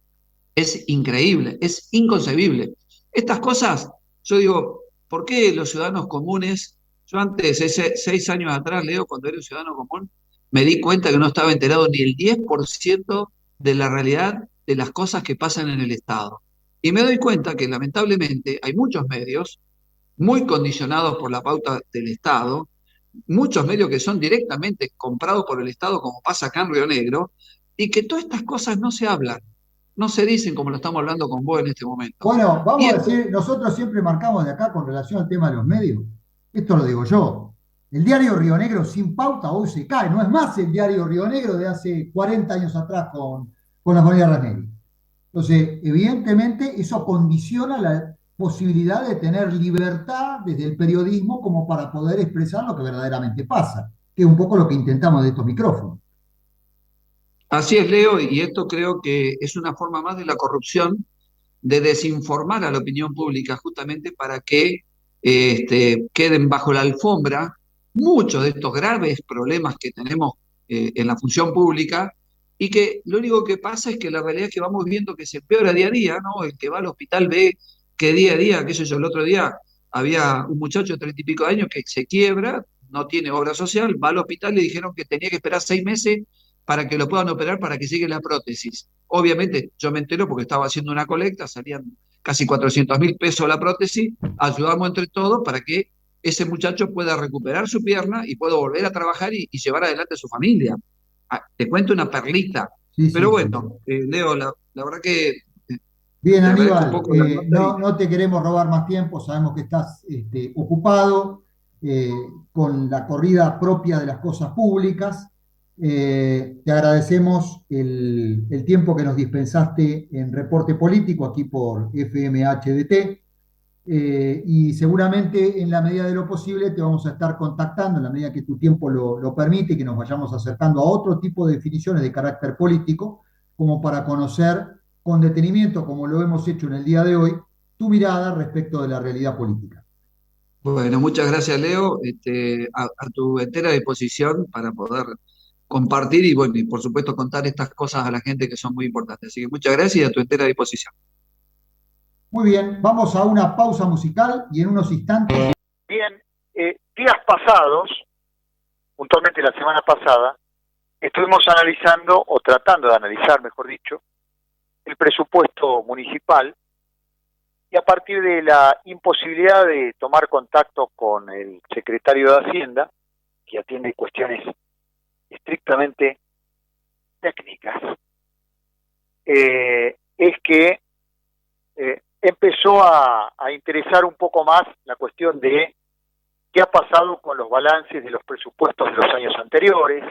Es increíble, es inconcebible. Estas cosas, yo digo, ¿por qué los ciudadanos comunes? Yo antes, 6 años atrás, Leo, cuando era un ciudadano común, me di cuenta que no estaba enterado ni el 10% de la realidad de las cosas que pasan en el Estado. Y me doy cuenta que lamentablemente hay muchos medios muy condicionados por la pauta del Estado, muchos medios que son directamente comprados por el Estado, como pasa acá en Río Negro, y que todas estas cosas no se hablan, no se dicen como lo estamos hablando con vos en este momento. Bueno, Y vamos a esto, decir, nosotros siempre marcamos de acá con relación al tema de los medios. Esto lo digo yo. El diario Río Negro sin pauta hoy se cae. No es más el diario Río Negro de hace 40 años atrás con la familia Ranelli. Entonces, evidentemente, eso condiciona la posibilidad de tener libertad desde el periodismo como para poder expresar lo que verdaderamente pasa, que es un poco lo que intentamos de estos micrófonos. así es, Leo, y esto creo que es una forma más de la corrupción, de desinformar a la opinión pública justamente para que queden bajo la alfombra muchos de estos graves problemas que tenemos en la función pública y que lo único que pasa es que la realidad es que vamos viendo que se empeora día a día, ¿no? El que va al hospital ve que día a día, qué sé yo, el otro día había un muchacho de 30 y pico de años que se quiebra, no tiene obra social, va al hospital y le dijeron que tenía que esperar 6 meses para que lo puedan operar para que llegue la prótesis. Obviamente yo me entero porque estaba haciendo una colecta, salían casi 400.000 pesos la prótesis, ayudamos entre todos para que ese muchacho pueda recuperar su pierna y pueda volver a trabajar y llevar adelante a su familia. Te cuento una perlita, Sí, pero sí, sí. bueno, Leo, la verdad que Bien, te agradezco un Aníbal, poco la nota y no te queremos robar más tiempo, sabemos que estás ocupado eh, con la corrida propia de las cosas públicas. Te agradecemos el tiempo que nos dispensaste en reporte político aquí por FMHDT y seguramente en la medida de lo posible te vamos a estar contactando en la medida que tu tiempo lo permite y que nos vayamos acercando a otro tipo de definiciones de carácter político como para conocer con detenimiento, como lo hemos hecho en el día de hoy, tu mirada respecto de la realidad política. bueno, muchas gracias, Leo, a tu entera disposición para poder compartir y, bueno, y por supuesto contar estas cosas a la gente que son muy importantes. Así que muchas gracias y a tu entera disposición. Muy bien, vamos a una pausa musical y en unos instantes. Bien, días pasados, puntualmente la semana pasada, estuvimos analizando, o tratando de analizar, mejor dicho, el presupuesto municipal y a partir de la imposibilidad de tomar contacto con el secretario de Hacienda, que atiende cuestiones estrictamente técnicas, es que empezó a interesar un poco más la cuestión de qué ha pasado con los balances de los presupuestos de los años anteriores,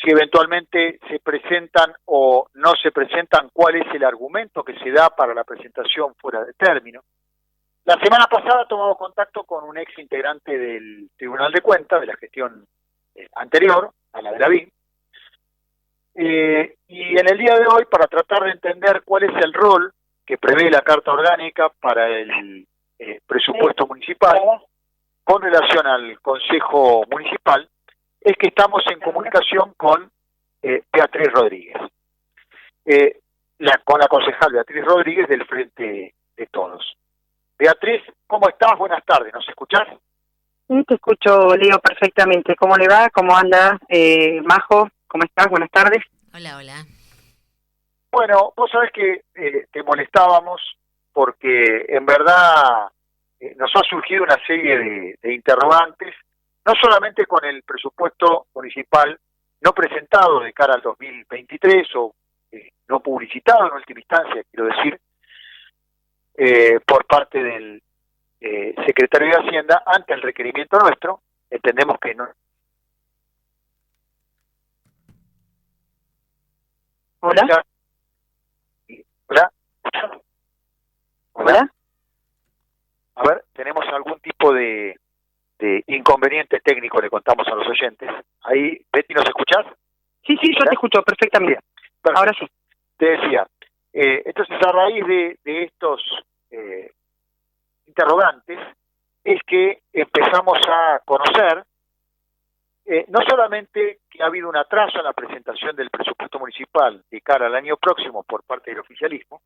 si eventualmente se presentan o no se presentan, cuál es el argumento que se da para la presentación fuera de término. La semana pasada tomamos contacto con un ex integrante del Tribunal de Cuentas, de la gestión anterior, a la de la BIM, y en el día de hoy, para tratar de entender cuál es el rol que prevé la Carta Orgánica para el presupuesto municipal con relación al Consejo Municipal, es que estamos en comunicación con Beatriz Rodríguez, con la concejal Beatriz Rodríguez del Frente de Todos. Beatriz, ¿cómo estás? Buenas tardes, ¿nos escuchás? Sí, te escucho, Leo, perfectamente. ¿Cómo le va? ¿Cómo anda? Majo, ¿cómo estás? Buenas tardes. Hola, hola. Bueno, vos sabés que te molestábamos porque en verdad nos ha surgido una serie de interrogantes, no solamente con el presupuesto municipal no presentado de cara al 2023 o no publicitado en última instancia, quiero decir, por parte del secretario de Hacienda ante el requerimiento nuestro. Entendemos que no. Hola. Hola. Hola. A ver, tenemos algún tipo de inconveniente técnico, le contamos a los oyentes. Ahí, Betty, ¿nos escuchás? Sí, yo te escucho perfectamente. Bien, perfecto. Ahora sí. Te decía, entonces a raíz de estos interrogantes es que empezamos a conocer no solamente que ha habido un atraso en la presentación del presupuesto municipal de cara al año próximo por parte del oficialismo,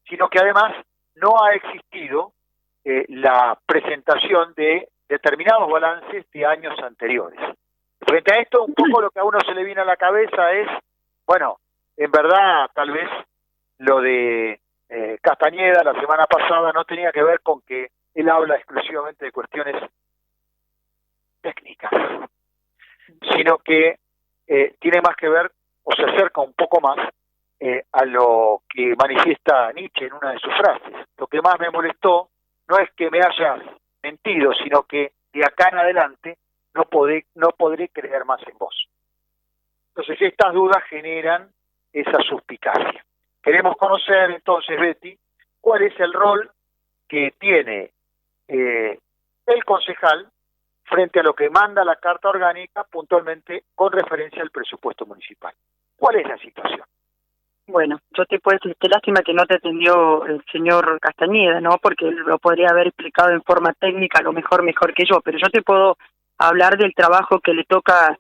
sino que además no ha existido la presentación de determinados balances de años anteriores. Frente a esto, un poco lo que a uno se le viene a la cabeza es, bueno, en verdad tal vez lo de Castañeda la semana pasada no tenía que ver con que él habla exclusivamente de cuestiones técnicas, sino que tiene más que ver, o se acerca un poco más a lo que manifiesta Nietzsche en una de sus frases. Lo que más me molestó no es que me hayas mentido, sino que de acá en adelante no podré creer más en vos. Entonces estas dudas generan esa suspicacia. Queremos conocer entonces, Betty, cuál es el rol que tiene el concejal frente a lo que manda la Carta Orgánica, puntualmente con referencia al presupuesto municipal. ¿Cuál es la situación? Bueno, yo te puedo decir, qué lástima que no te atendió el señor Castañeda, ¿no? Porque él lo podría haber explicado en forma técnica, a lo mejor que yo, pero yo te puedo hablar del trabajo que me toca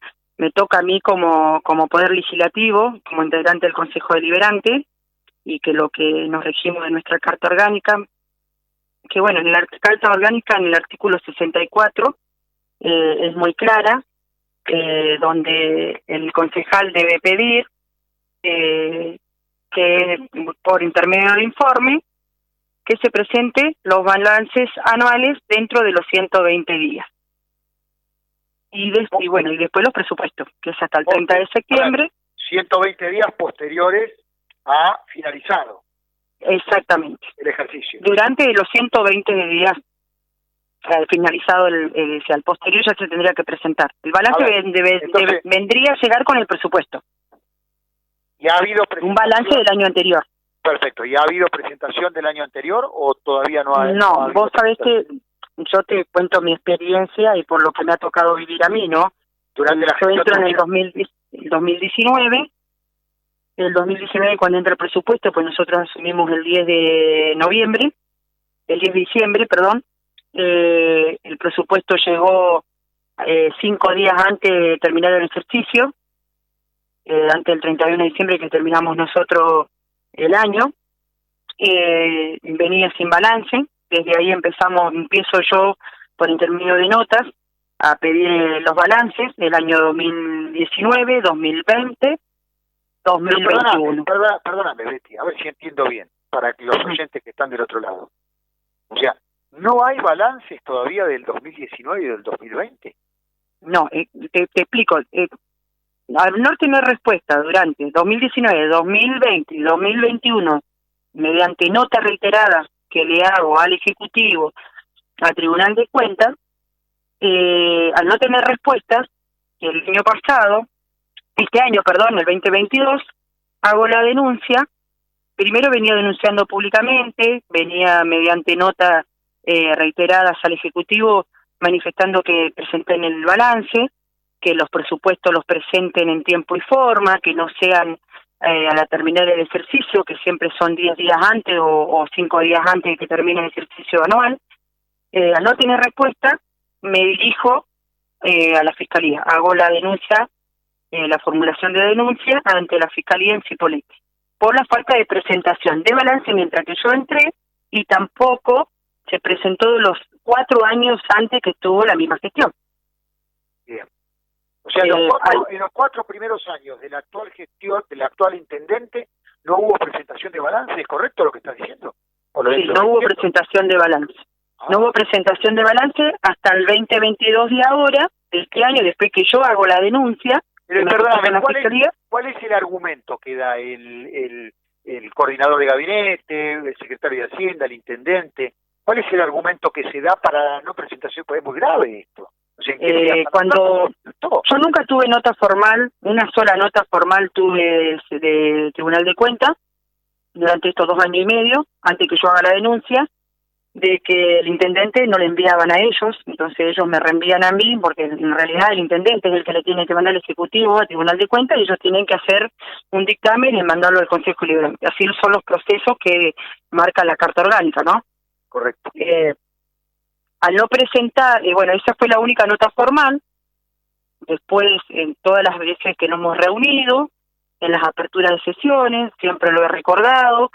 a mí como Poder Legislativo, como integrante del Consejo Deliberante, y que lo que nos regimos de nuestra Carta Orgánica, que bueno, en la Carta Orgánica, en el artículo 64, es muy clara, donde el concejal debe pedir que por intermedio del informe que se presente los balances anuales dentro de los 120 días. Y después los presupuestos, que es hasta el 30 de septiembre. 120 días posteriores a finalizado. Exactamente. El ejercicio. Durante los 120 días finalizado el posterior ya se tendría que presentar. El balance vendría a llegar con el presupuesto. ¿Y ha habido un balance del año anterior? Perfecto. ¿Y ha habido presentación del año anterior o todavía no ha? No, vos sabés que yo te cuento mi experiencia y por lo que me ha tocado vivir a mí, ¿no? Durante yo entro en el 2019. El 2019 cuando entra el presupuesto, pues nosotros asumimos el 10 de diciembre, perdón. El presupuesto llegó 5 días antes de terminar el ejercicio, antes del 31 de diciembre que terminamos nosotros el año. Venía sin balance, desde ahí empiezo yo por intermedio de notas a pedir los balances del año 2019, 2020, 2021. Perdóname, Betty, a ver si entiendo bien, para que los oyentes que están del otro lado. O sea, ¿no hay balances todavía del 2019 y del 2020? No, te explico. Al no tener respuesta durante 2019, 2020 y 2021, mediante nota reiterada que le hago al Ejecutivo, al Tribunal de Cuentas, al no tener respuestas, el año, el 2022, hago la denuncia. Primero venía denunciando públicamente, venía mediante notas reiteradas al Ejecutivo manifestando que presenten el balance, que los presupuestos los presenten en tiempo y forma, que no sean a la terminar el ejercicio, que siempre son 10 días antes o 5 días antes de que termine el ejercicio anual. Al no tener respuesta, me dirijo a la Fiscalía, hago la denuncia, la formulación de denuncia ante la Fiscalía en Cipolletti, por la falta de presentación de balance mientras que yo entré, y tampoco se presentó los 4 años antes que estuvo la misma gestión. Bien. O sea, en los 4 primeros años de la actual gestión, del actual intendente, no hubo presentación de balance, ¿es correcto lo que estás diciendo? Sí, no hubo presentación de balance. No hubo presentación de balance hasta el 2022 de ahora, de este año, después que yo hago la denuncia. Perdóname, ¿cuál es el argumento que da el coordinador de gabinete, el secretario de Hacienda, el intendente? ¿Cuál es el argumento que se da para no presentación? Pues es muy grave esto. O sea, cuando yo nunca tuve nota formal, una sola nota formal tuve de Tribunal de Cuentas durante estos 2 años y medio, antes que yo haga la denuncia. de que el intendente no le enviaban a ellos, entonces ellos me reenvían a mí, porque en realidad el intendente es el que le tiene que mandar al Ejecutivo, al Tribunal de Cuentas, y ellos tienen que hacer un dictamen y mandarlo al Consejo Liberante. Así son los procesos que marca la Carta Orgánica, ¿no? Correcto. Al no presentar, bueno, esa fue la única nota formal. Después, en todas las veces que nos hemos reunido, en las aperturas de sesiones, siempre lo he recordado,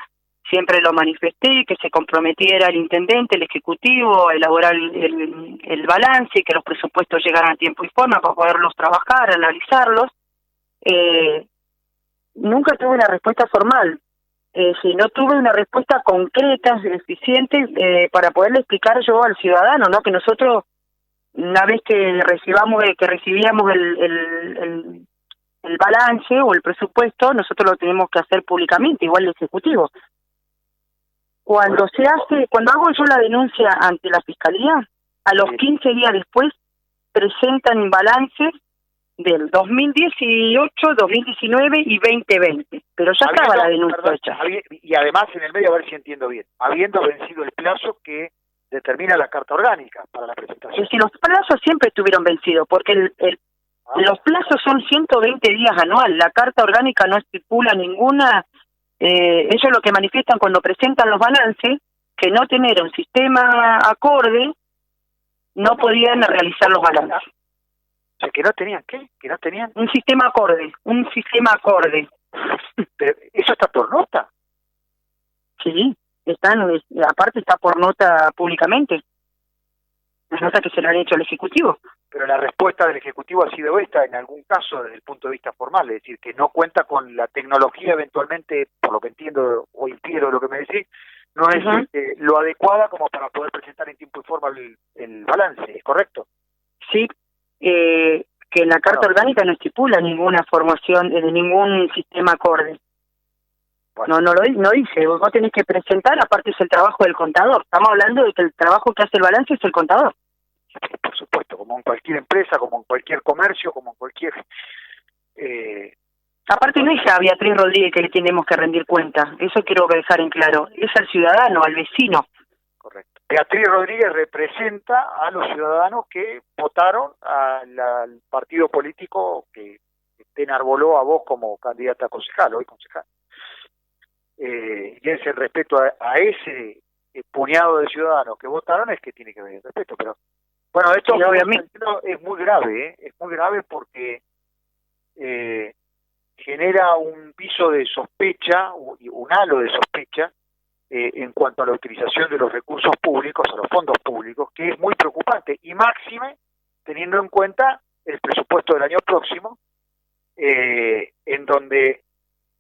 siempre lo manifesté, que se comprometiera el intendente, el ejecutivo, a elaborar el balance y que los presupuestos llegaran a tiempo y forma para poderlos trabajar, analizarlos. Nunca tuve una respuesta formal. Si no tuve una respuesta concreta, eficiente, para poderle explicar yo al ciudadano, ¿no? Que nosotros, una vez que recibíamos el balance o el presupuesto, nosotros lo tenemos que hacer públicamente, igual el Ejecutivo. Cuando hago yo la denuncia ante la Fiscalía, a los 15 días después presentan balances del 2018, 2019 y 2020, pero ya estaba la denuncia hecha. Y además, en el medio, a ver si entiendo bien, habiendo vencido el plazo que determina la Carta Orgánica para la presentación. Si los plazos siempre estuvieron vencidos, porque los plazos son 120 días anual, la Carta Orgánica no estipula ninguna. Ellos lo que manifiestan cuando presentan los balances, que no tener un sistema acorde, no podían realizar los balances. O sea, ¿que no tenían qué? ¿Que no tenían? Un sistema acorde. Pero ¿eso está por nota? Sí, aparte está por nota públicamente. Las notas que se le han hecho al Ejecutivo. Pero la respuesta del Ejecutivo ha sido esta en algún caso desde el punto de vista formal, es decir, que no cuenta con la tecnología eventualmente, por lo que entiendo o infiero lo que me decís, no es lo adecuada como para poder presentar en tiempo y forma el balance, ¿es correcto? Sí, que la Carta Orgánica no estipula ninguna formación de ningún sistema acorde. Bueno. No dice, vos tenés que presentar, aparte es el trabajo del contador. Estamos hablando de que el trabajo que hace el balance es el contador. Por supuesto, como en cualquier empresa, como en cualquier comercio, como en cualquier... Aparte no es a Beatriz Rodríguez que le tenemos que rendir cuenta, eso quiero dejar en claro, es al ciudadano, al vecino. Correcto. Beatriz Rodríguez representa a los ciudadanos que votaron al partido político que te enarboló a vos como candidata a concejal, hoy concejal. Y es el respeto a ese puñado de ciudadanos que votaron es que tiene que haber el respeto, pero bueno, esto sí, obviamente es muy grave, es muy grave porque genera un piso de sospecha, un halo de sospecha en cuanto a la utilización de los recursos públicos, a los fondos públicos, que es muy preocupante, y máxime teniendo en cuenta el presupuesto del año próximo, en donde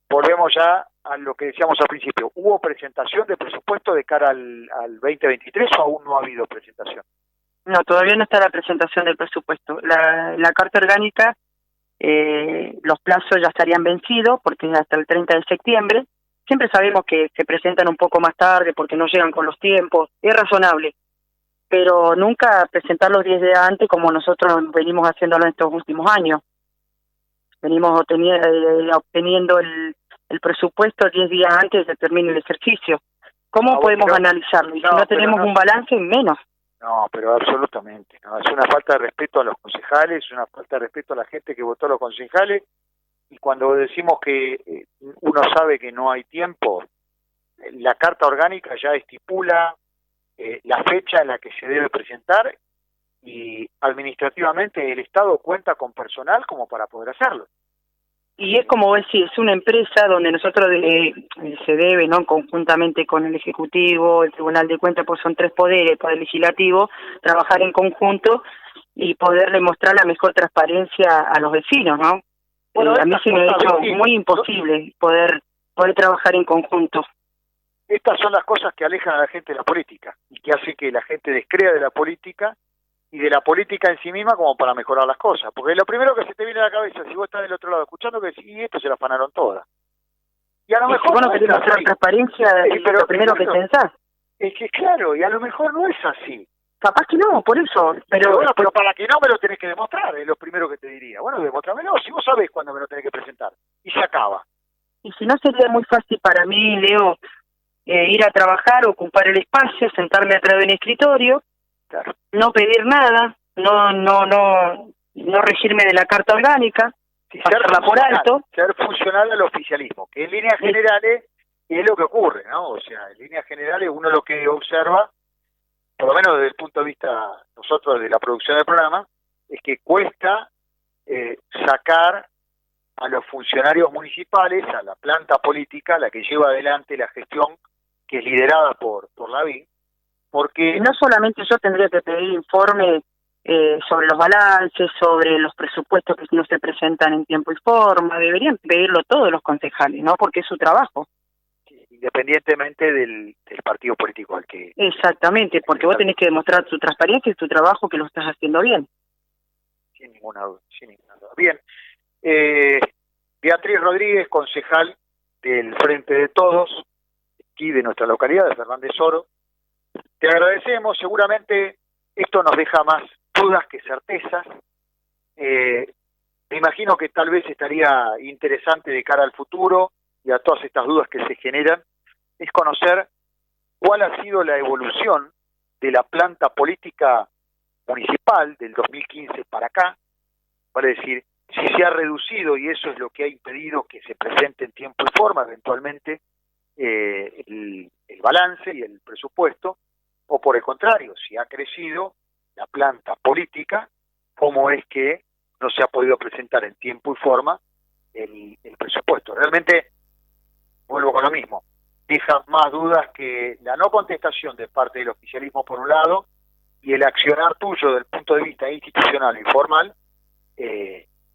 volvemos ya a lo que decíamos al principio. ¿Hubo presentación de presupuesto de cara al 2023 o aún no ha habido presentación? No, todavía no está la presentación del presupuesto. La Carta Orgánica, los plazos ya estarían vencidos porque hasta el 30 de septiembre. Siempre sabemos que se presentan un poco más tarde porque no llegan con los tiempos, es razonable, pero nunca presentarlos 10 días antes como nosotros venimos haciéndolo en estos últimos años. Venimos obteniendo el presupuesto 10 días antes de que termine el ejercicio. ¿Cómo podemos analizarlo? Y si no tenemos un balance, menos. No, pero absolutamente. No. Es una falta de respeto a los concejales, es una falta de respeto a la gente que votó a los concejales. Y cuando decimos que uno sabe que no hay tiempo, la Carta Orgánica ya estipula la fecha en la que se debe presentar y administrativamente el Estado cuenta con personal como para poder hacerlo. Y es como decir, es una empresa donde nosotros se debe, ¿no?, conjuntamente con el Ejecutivo, el Tribunal de Cuentas, pues son 3 poderes, el Poder Legislativo, trabajar en conjunto y poderle mostrar la mejor transparencia a los vecinos, ¿no? Bueno, a mí se me ha hecho muy imposible poder trabajar en conjunto. Estas son las cosas que alejan a la gente de la política y que hacen que la gente descrea de la política y de la política en sí misma como para mejorar las cosas. Porque lo primero que se te viene a la cabeza, si vos estás del otro lado escuchando, que decís, y esto se la afanaron todas. Y a lo mejor... Si vos no querés mostrar transparencia, es lo primero que pensás. Es que claro, y a lo mejor no es así. Capaz que no, por eso. Pero bueno, pero para que no me lo tenés que demostrar, es lo primero que te diría. Bueno, demóstramelo, si vos sabés cuándo me lo tenés que presentar. Y se acaba. Y si no, sería muy fácil para mí, Leo, ir a trabajar, ocupar el espacio, sentarme atrás de un escritorio, Claro. no pedir nada, no regirme de la carta orgánica, Sí, pasarla por alto. ser funcional al oficialismo, que en líneas generales es lo que ocurre, ¿no? O sea, en líneas generales uno lo que observa, por lo menos desde el punto de vista nosotros de la producción del programa, es que cuesta sacar a los funcionarios municipales, a la planta política, la que lleva adelante la gestión, que es liderada por la BIN, porque... No solamente yo tendría que pedir informe sobre los balances, sobre los presupuestos que no se presentan en tiempo y forma, deberían pedirlo todos los concejales, ¿no? Porque es su trabajo. Independientemente del partido político al que... Exactamente, porque vos tenés que demostrar tu transparencia y tu trabajo que lo estás haciendo bien. Sin ninguna duda, sin ninguna duda. Bien, Beatriz Rodríguez, concejal del Frente de Todos, aquí de nuestra localidad, de Fernández Oro. Te agradecemos, seguramente esto nos deja más dudas que certezas. Me imagino que tal vez estaría interesante de cara al futuro y a todas estas dudas que se generan, es conocer cuál ha sido la evolución de la planta política municipal del 2015 para acá, vale decir, si se ha reducido y eso es lo que ha impedido que se presente en tiempo y forma eventualmente el balance y el presupuesto, o por el contrario, si ha crecido la planta política, cómo es que no se ha podido presentar en tiempo y forma el presupuesto. Realmente, vuelvo con lo mismo, deja más dudas que la no contestación de parte del oficialismo por un lado y el accionar tuyo desde el punto de vista institucional y formal,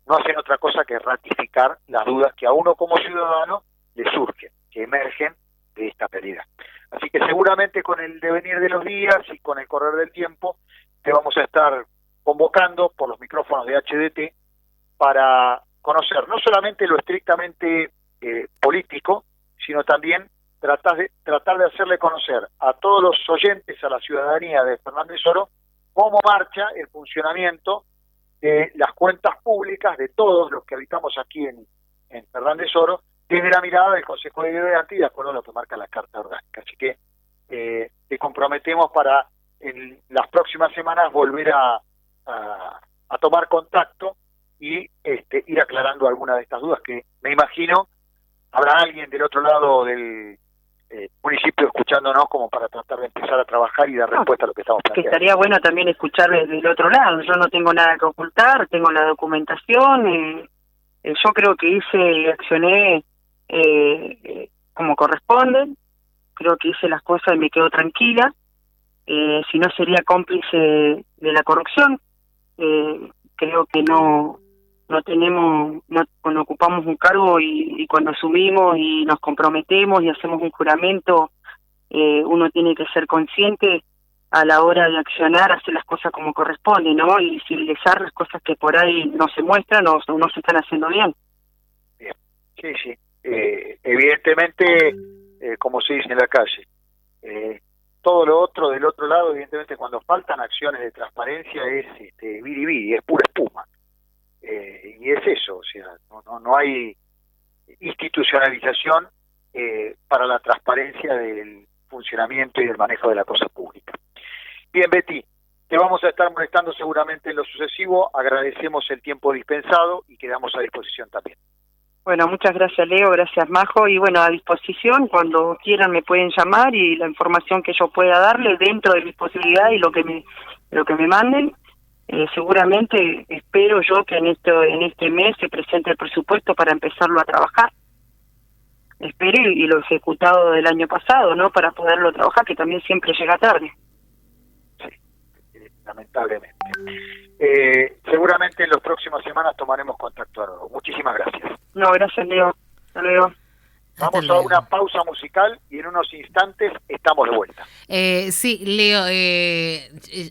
no hacen otra cosa que ratificar las dudas que a uno como ciudadano le surgen, que emergen de esta pérdida. Así que seguramente con el devenir de los días y con el correr del tiempo te vamos a estar convocando por los micrófonos de HDT para conocer no solamente lo estrictamente político, sino también tratar de hacerle conocer a todos los oyentes, a la ciudadanía de Fernández Oro, cómo marcha el funcionamiento de las cuentas públicas de todos los que habitamos aquí en Fernández Oro, desde la mirada del Consejo Deliberante y de acuerdo a lo que marca la Carta Orgánica. Así que te comprometemos para en las próximas semanas volver a tomar contacto y ir aclarando algunas de estas dudas que me imagino habrá alguien del otro lado del municipio escuchándonos como para tratar de empezar a trabajar y dar respuesta a lo que estamos planteando. Que estaría bueno también escuchar desde el otro lado. Yo no tengo nada que ocultar, tengo la documentación, yo creo que hice y accioné como corresponde, creo que hice las cosas y me quedo tranquila, si no sería cómplice de la corrupción. Creo que no tenemos, cuando ocupamos un cargo y cuando asumimos y nos comprometemos y hacemos un juramento, uno tiene que ser consciente a la hora de accionar, hacer las cosas como corresponde, ¿no? Y civilizar las cosas que por ahí no se muestran o no se están haciendo bien. Bien, sí. Evidentemente, como se dice en la calle, todo lo otro del otro lado, evidentemente cuando faltan acciones de transparencia es biribiri, es pura espuma. Y es eso, o sea, no hay institucionalización para la transparencia del funcionamiento y del manejo de la cosa pública. Bien, Betty, te vamos a estar molestando seguramente en lo sucesivo, agradecemos el tiempo dispensado y quedamos a disposición también. Bueno, muchas gracias Leo, gracias Majo, y bueno, a disposición, cuando quieran me pueden llamar y la información que yo pueda darle dentro de mis posibilidades y lo que me manden. Seguramente espero yo que en este mes se presente el presupuesto para empezarlo a trabajar. Espero y lo ejecutado del año pasado, ¿no? Para poderlo trabajar, que también siempre llega tarde. Sí, lamentablemente. Seguramente en las próximas semanas tomaremos contacto de nuevo. Muchísimas gracias. No, gracias Leo. Hasta luego. Vamos a una pausa musical y en unos instantes estamos de vuelta. Sí, Leo,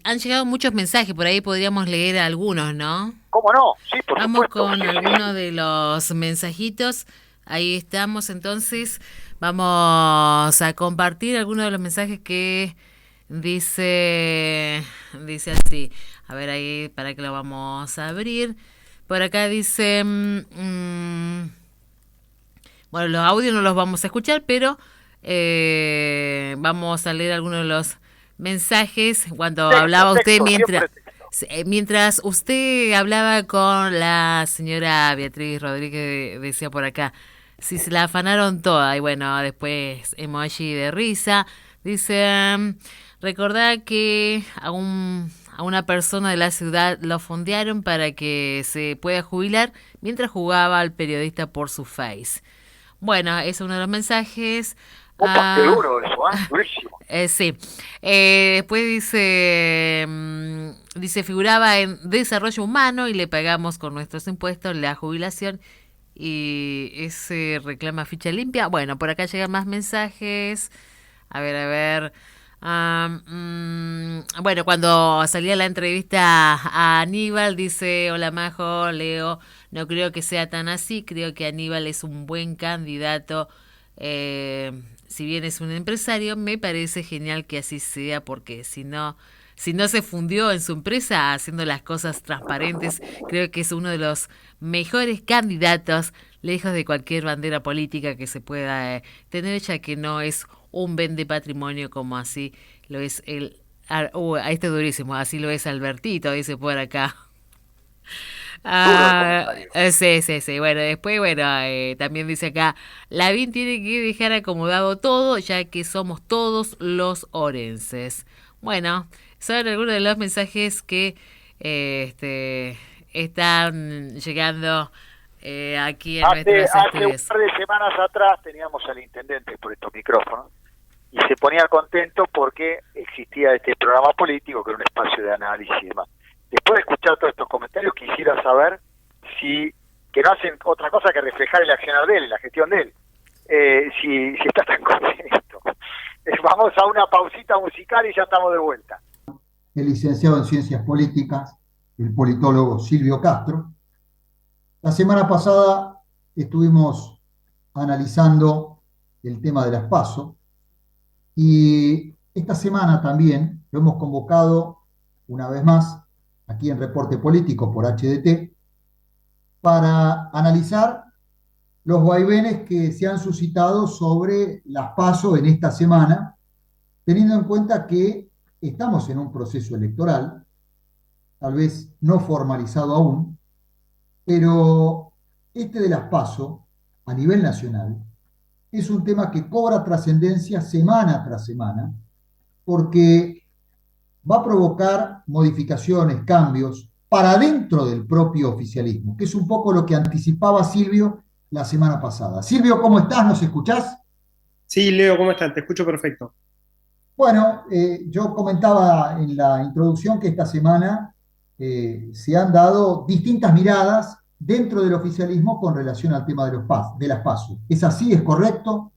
han llegado muchos mensajes, por ahí podríamos leer algunos, ¿no? ¿Cómo no? Sí, por Vamos supuesto. con algunos de los mensajitos. Ahí estamos, entonces vamos a compartir algunos de los mensajes que dice así. A ver ahí, para que lo vamos a abrir. Por acá dice... bueno, los audios no los vamos a escuchar, pero Vamos a leer algunos de los mensajes. Cuando Texto, hablaba usted, texto, siempre texto. mientras usted hablaba con la señora Beatriz Rodríguez, decía por acá, si se la afanaron toda, y bueno, después emoji de risa. Dice, recordar que a una persona de la ciudad lo fondearon para que se pueda jubilar mientras jugaba al periodista por su Face. Bueno, es uno de los mensajes. Opa, qué duro eso, durísimo. Sí. Después dice, figuraba en desarrollo humano y le pagamos con nuestros impuestos la jubilación y ese reclama ficha limpia. Bueno, por acá llegan más mensajes. A ver. Bueno, cuando salía la entrevista a Aníbal, dice, hola Majo, Leo, no creo que sea tan así, creo que Aníbal es un buen candidato, si bien es un empresario, me parece genial que así sea, porque si no se fundió en su empresa haciendo las cosas transparentes, creo que es uno de los mejores candidatos, lejos de cualquier bandera política que se pueda tener, ya que no es un vende patrimonio como así lo es este durísimo, así lo es Albertito, dice por acá. Sí. Bueno, después, también dice acá, Lavín tiene que dejar acomodado todo, ya que somos todos los orenses. Bueno, son algunos de los mensajes que están llegando aquí en nuestros Hace un estudios. par de semanas atrás teníamos al intendente por estos micrófonos y se ponía contento porque existía este programa político que era un espacio de análisis y demás. Después de escuchar todos estos comentarios quisiera saber que no hacen otra cosa que reflejar el accionar de él, la gestión de él, si está tan contento. Vamos a una pausita musical y ya estamos de vuelta. El licenciado en Ciencias Políticas, el politólogo Silvio Castro. La semana pasada estuvimos analizando el tema de las PASO y esta semana también lo hemos convocado una vez más aquí en Reporte Político por HDT para analizar los vaivenes que se han suscitado sobre las PASO en esta semana, teniendo en cuenta que estamos en un proceso electoral, tal vez no formalizado aún, pero este de las PASO a nivel nacional es un tema que cobra trascendencia semana tras semana, porque va a provocar modificaciones, cambios para dentro del propio oficialismo, que es un poco lo que anticipaba Silvio la semana pasada. Silvio, ¿cómo estás? ¿Nos escuchás? Sí, Leo, ¿cómo estás? Te escucho perfecto. Bueno, yo comentaba en la introducción que esta semana se han dado distintas miradas dentro del oficialismo con relación al tema de las PASO. ¿Es así? ¿Es correcto?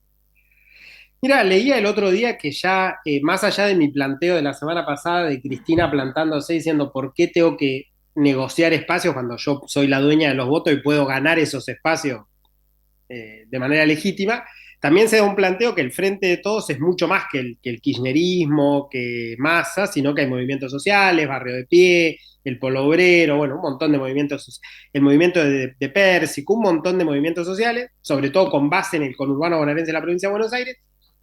Mira, leía el otro día que ya, más allá de mi planteo de la semana pasada de Cristina plantándose diciendo por qué tengo que negociar espacios cuando yo soy la dueña de los votos y puedo ganar esos espacios de manera legítima, también se da un planteo que el Frente de Todos es mucho más que el kirchnerismo, que Massa, sino que hay movimientos sociales, Barrio de Pie, el Polo Obrero, bueno, un montón de movimientos, el movimiento de Pérsico, un montón de movimientos sociales, sobre todo con base en el conurbano bonaerense de la provincia de Buenos Aires,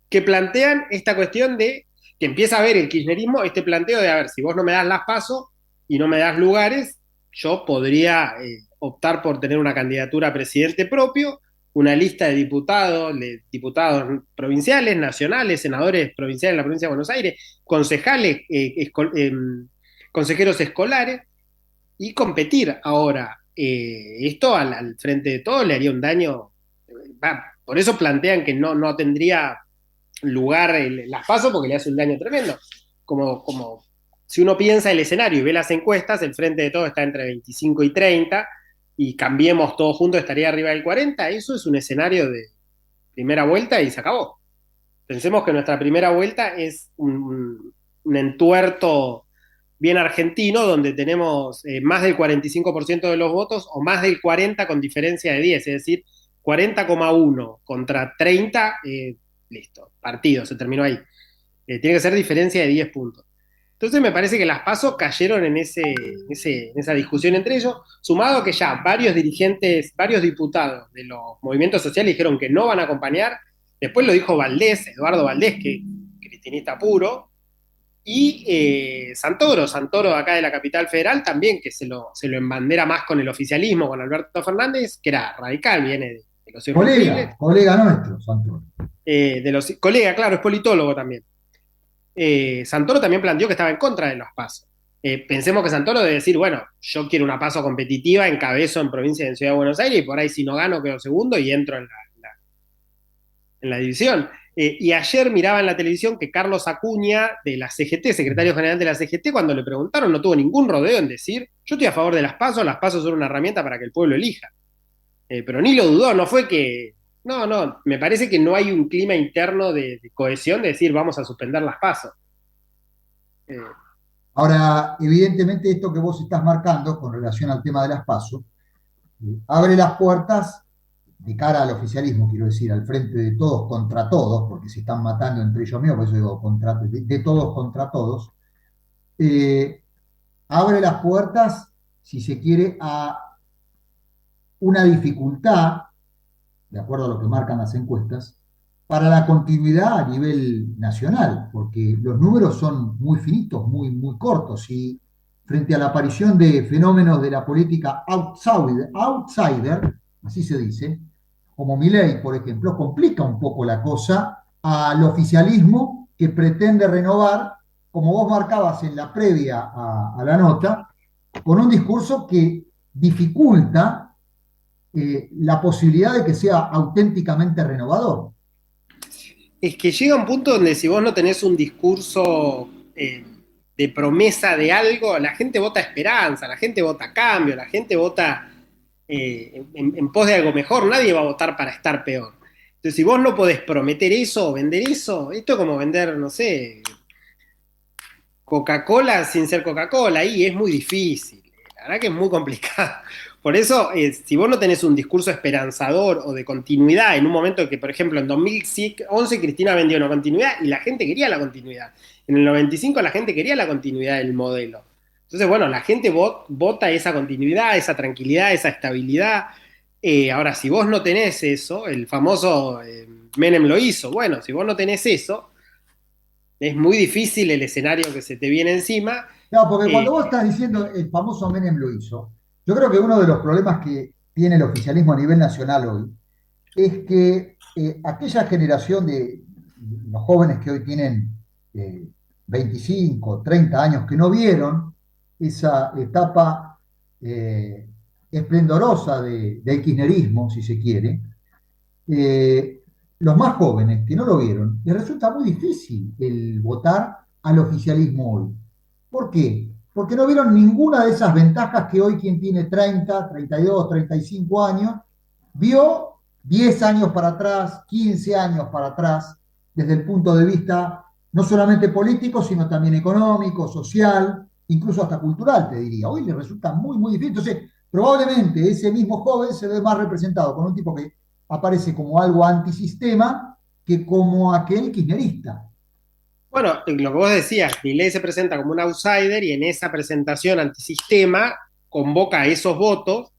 que plantean esta cuestión de que empieza a ver el kirchnerismo, este planteo de, a ver, si vos no me das las PASO y no me das lugares, yo podría optar por tener una candidatura a presidente propio, una lista de diputados provinciales, nacionales, senadores provinciales en la provincia de Buenos Aires, concejales, consejeros escolares, y competir. Ahora, esto al Frente de Todos le haría un daño, por eso plantean que no tendría lugar las PASO porque le hace un daño tremendo. Como si uno piensa el escenario y ve las encuestas, el Frente de Todos está entre 25 y 30, y Cambiemos todos juntos estaría arriba del 40, eso es un escenario de primera vuelta y se acabó. Pensemos que nuestra primera vuelta es un entuerto bien argentino, donde tenemos más del 45% de los votos o más del 40% con diferencia de 10, es decir, 40,1 contra 30, listo, partido, se terminó ahí. Tiene que ser diferencia de 10 puntos. Entonces me parece que las PASO cayeron en esa discusión entre ellos, sumado que ya varios dirigentes, varios diputados de los movimientos sociales dijeron que no van a acompañar, Después lo dijo Valdés, Eduardo Valdés, que cristinista puro, y Santoro acá de la capital federal también, que se lo embandera más con el oficialismo, con Alberto Fernández, que era radical, viene de los irrompibles. Colega nuestro, Santoro. Colega, claro, es politólogo también. Santoro también planteó que estaba en contra de los PASO. Pensemos que Santoro debe decir, bueno, yo quiero una PASO competitiva, encabezo en provincia de Ciudad de Buenos Aires, y por ahí si no gano quedo segundo y entro en la división. Y ayer miraba en la televisión que Carlos Acuña, de la CGT, secretario general de la CGT, cuando le preguntaron, no tuvo ningún rodeo en decir, yo estoy a favor de las PASO son una herramienta para que el pueblo elija. Pero ni lo dudó, no fue que... No, me parece que no hay un clima interno de cohesión de decir vamos a suspender las PASO. Ahora, evidentemente esto que vos estás marcando con relación al tema de las PASO, abre las puertas de cara al oficialismo, quiero decir, al frente de todos contra todos, porque se están matando entre ellos mismos, por eso digo de todos contra todos, abre las puertas, si se quiere, a una dificultad, de acuerdo a lo que marcan las encuestas, para la continuidad a nivel nacional, porque los números son muy finitos, muy cortos, y frente a la aparición de fenómenos de la política outsider, así se dice, como Milei, por ejemplo, complica un poco la cosa al oficialismo que pretende renovar, como vos marcabas en la previa a la nota, con un discurso que dificulta la posibilidad de que sea auténticamente renovador. Es que llega un punto donde si vos no tenés un discurso de promesa de algo, la gente vota esperanza, la gente vota cambio, la gente vota en pos de algo mejor, nadie va a votar para estar peor. Entonces, si vos no podés prometer eso o vender eso, esto es como vender, no sé, Coca-Cola sin ser Coca-Cola, y es muy difícil, la verdad que es muy complicado. Por eso, si vos no tenés un discurso esperanzador o de continuidad, en un momento que, por ejemplo, en 2011 Cristina vendió una continuidad y la gente quería la continuidad. En el 95 la gente quería la continuidad del modelo. Entonces, bueno, la gente vota esa continuidad, esa tranquilidad, esa estabilidad. Ahora, si vos no tenés eso, el famoso Menem lo hizo, bueno, si vos no tenés eso, es muy difícil el escenario que se te viene encima. No, porque cuando vos estás diciendo el famoso Menem lo hizo, yo creo que uno de los problemas que tiene el oficialismo a nivel nacional hoy es que aquella generación de los jóvenes que hoy tienen 25, 30 años, que no vieron esa etapa esplendorosa del kirchnerismo, si se quiere, los más jóvenes que no lo vieron, les resulta muy difícil el votar al oficialismo hoy. ¿Por qué? Porque no vieron ninguna de esas ventajas que hoy quien tiene 30, 32, 35 años, vio 10 años para atrás, 15 años para atrás, desde el punto de vista no solamente político, sino también económico, social, incluso hasta cultural, te diría. Hoy le resulta muy difícil. Entonces, probablemente ese mismo joven se ve más representado con un tipo que aparece como algo antisistema que como aquel kirchnerista. Bueno, lo que vos decías, Milei se presenta como un outsider y en esa presentación antisistema convoca a esos votos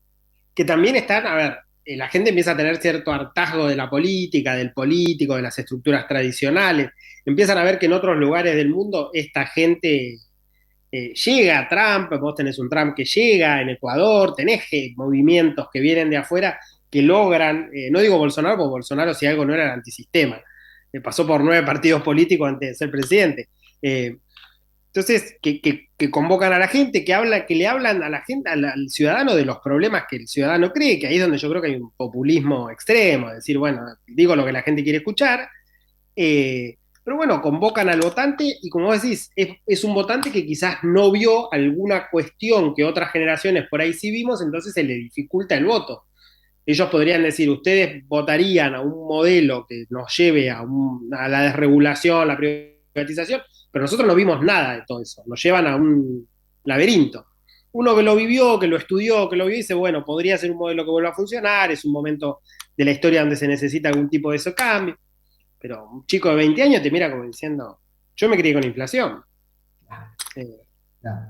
que también están, a ver, la gente empieza a tener cierto hartazgo de la política, del político, de las estructuras tradicionales, empiezan a ver que en otros lugares del mundo esta gente llega a Trump, vos tenés un Trump que llega en Ecuador, tenés movimientos que vienen de afuera que logran, no digo Bolsonaro, porque Bolsonaro si algo no era el antisistema, pasó por 9 partidos políticos antes de ser presidente. Entonces, que convocan a la gente, que le hablan a la gente, al ciudadano de los problemas que el ciudadano cree, que ahí es donde yo creo que hay un populismo extremo, es decir, bueno, digo lo que la gente quiere escuchar, pero bueno, convocan al votante y como vos decís, es un votante que quizás no vio alguna cuestión que otras generaciones por ahí sí vimos, entonces se le dificulta el voto. Ellos podrían decir, ustedes votarían a un modelo que nos lleve a la desregulación, la privatización, pero nosotros no vimos nada de todo eso, nos llevan a un laberinto. Uno que lo vivió, que lo estudió, que lo vio, dice, bueno, podría ser un modelo que vuelva a funcionar, es un momento de la historia donde se necesita algún tipo de ese cambio, pero un chico de 20 años te mira como diciendo, yo me crié con inflación.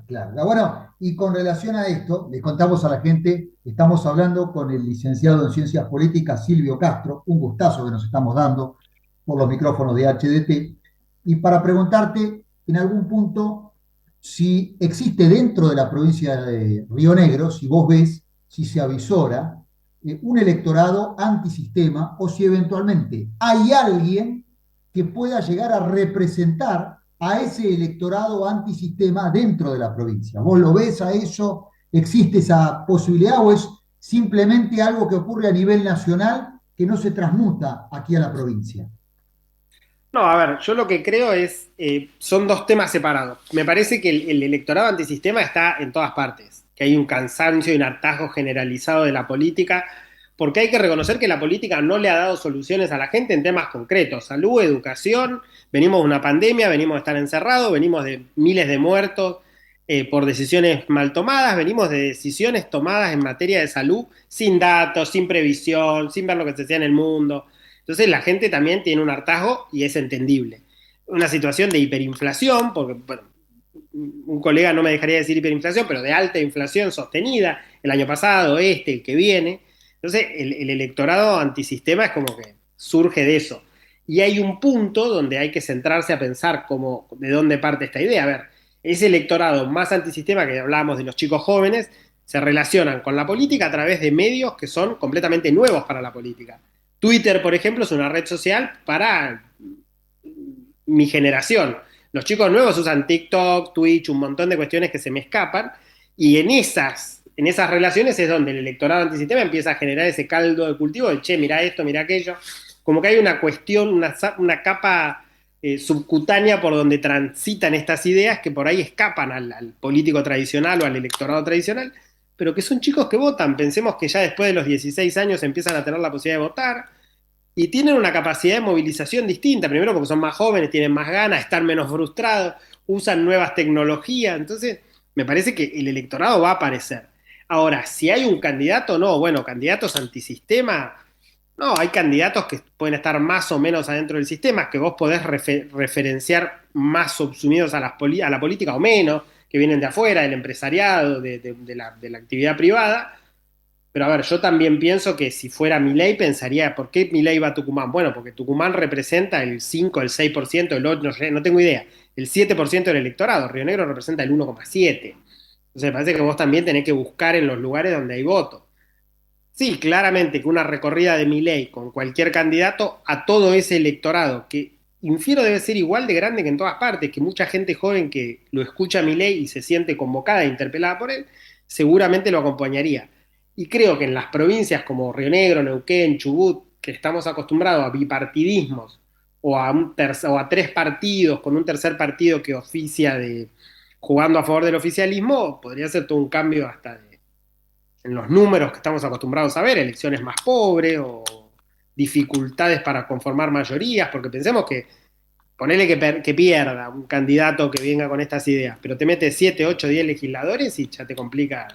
Claro. Bueno, y con relación a esto, les contamos a la gente, estamos hablando con el licenciado en Ciencias Políticas, Silvio Castro, un gustazo que nos estamos dando por los micrófonos de HDT, y para preguntarte en algún punto si existe dentro de la provincia de Río Negro, si vos ves, si se avisora un electorado antisistema o si eventualmente hay alguien que pueda llegar a representar a ese electorado antisistema dentro de la provincia. ¿Vos lo ves a eso? ¿Existe esa posibilidad o es simplemente algo que ocurre a nivel nacional que no se transmuta aquí a la provincia? No, a ver, yo lo que creo es, son dos temas separados. Me parece que el electorado antisistema está en todas partes, que hay un cansancio y un hartazgo generalizado de la política, porque hay que reconocer que la política no le ha dado soluciones a la gente en temas concretos, salud, educación, venimos de una pandemia, venimos de estar encerrados, venimos de miles de muertos por decisiones mal tomadas, venimos de decisiones tomadas en materia de salud sin datos, sin previsión, sin ver lo que se hacía en el mundo. Entonces la gente también tiene un hartazgo y es entendible. Una situación de hiperinflación, porque bueno, un colega no me dejaría decir hiperinflación, pero de alta inflación sostenida el año pasado, el que viene. Entonces el electorado antisistema es como que surge de eso. Y hay un punto donde hay que centrarse a pensar de dónde parte esta idea. A ver, ese electorado más antisistema que hablábamos de los chicos jóvenes se relacionan con la política a través de medios que son completamente nuevos para la política. Twitter, por ejemplo, es una red social para mi generación. Los chicos nuevos usan TikTok, Twitch, un montón de cuestiones que se me escapan, y en esas relaciones es donde el electorado antisistema empieza a generar ese caldo de cultivo de, che, mira esto, mira aquello. Como que hay una cuestión, una capa subcutánea por donde transitan estas ideas que por ahí escapan al político tradicional o al electorado tradicional, pero que son chicos que votan. Pensemos que ya después de los 16 años empiezan a tener la posibilidad de votar y tienen una capacidad de movilización distinta, primero porque son más jóvenes, tienen más ganas, están menos frustrados, usan nuevas tecnologías, entonces me parece que el electorado va a aparecer. Ahora, si hay un candidato, no, bueno, candidatos antisistema, no, hay candidatos que pueden estar más o menos adentro del sistema, que vos podés referenciar más subsumidos a la política o menos, que vienen de afuera, del empresariado, de la actividad privada. Pero a ver, yo también pienso que si fuera Milei, pensaría, ¿por qué Milei va a Tucumán? Bueno, porque Tucumán representa el 5, el 6%, no tengo idea, el 7% del electorado, Río Negro representa el 1,7%. Entonces me parece que vos también tenés que buscar en los lugares donde hay voto. Sí, claramente que una recorrida de Milei con cualquier candidato a todo ese electorado, que infiero debe ser igual de grande que en todas partes, que mucha gente joven que lo escucha a Milei y se siente convocada e interpelada por él, seguramente lo acompañaría. Y creo que en las provincias como Río Negro, Neuquén, Chubut, que estamos acostumbrados a bipartidismos o a tres partidos con un tercer partido que oficia jugando a favor del oficialismo, podría ser todo un cambio hasta en los números que estamos acostumbrados a ver, elecciones más pobres o dificultades para conformar mayorías, porque pensemos que ponele que pierda un candidato que venga con estas ideas, pero te mete 7, 8, 10 legisladores y ya te complica.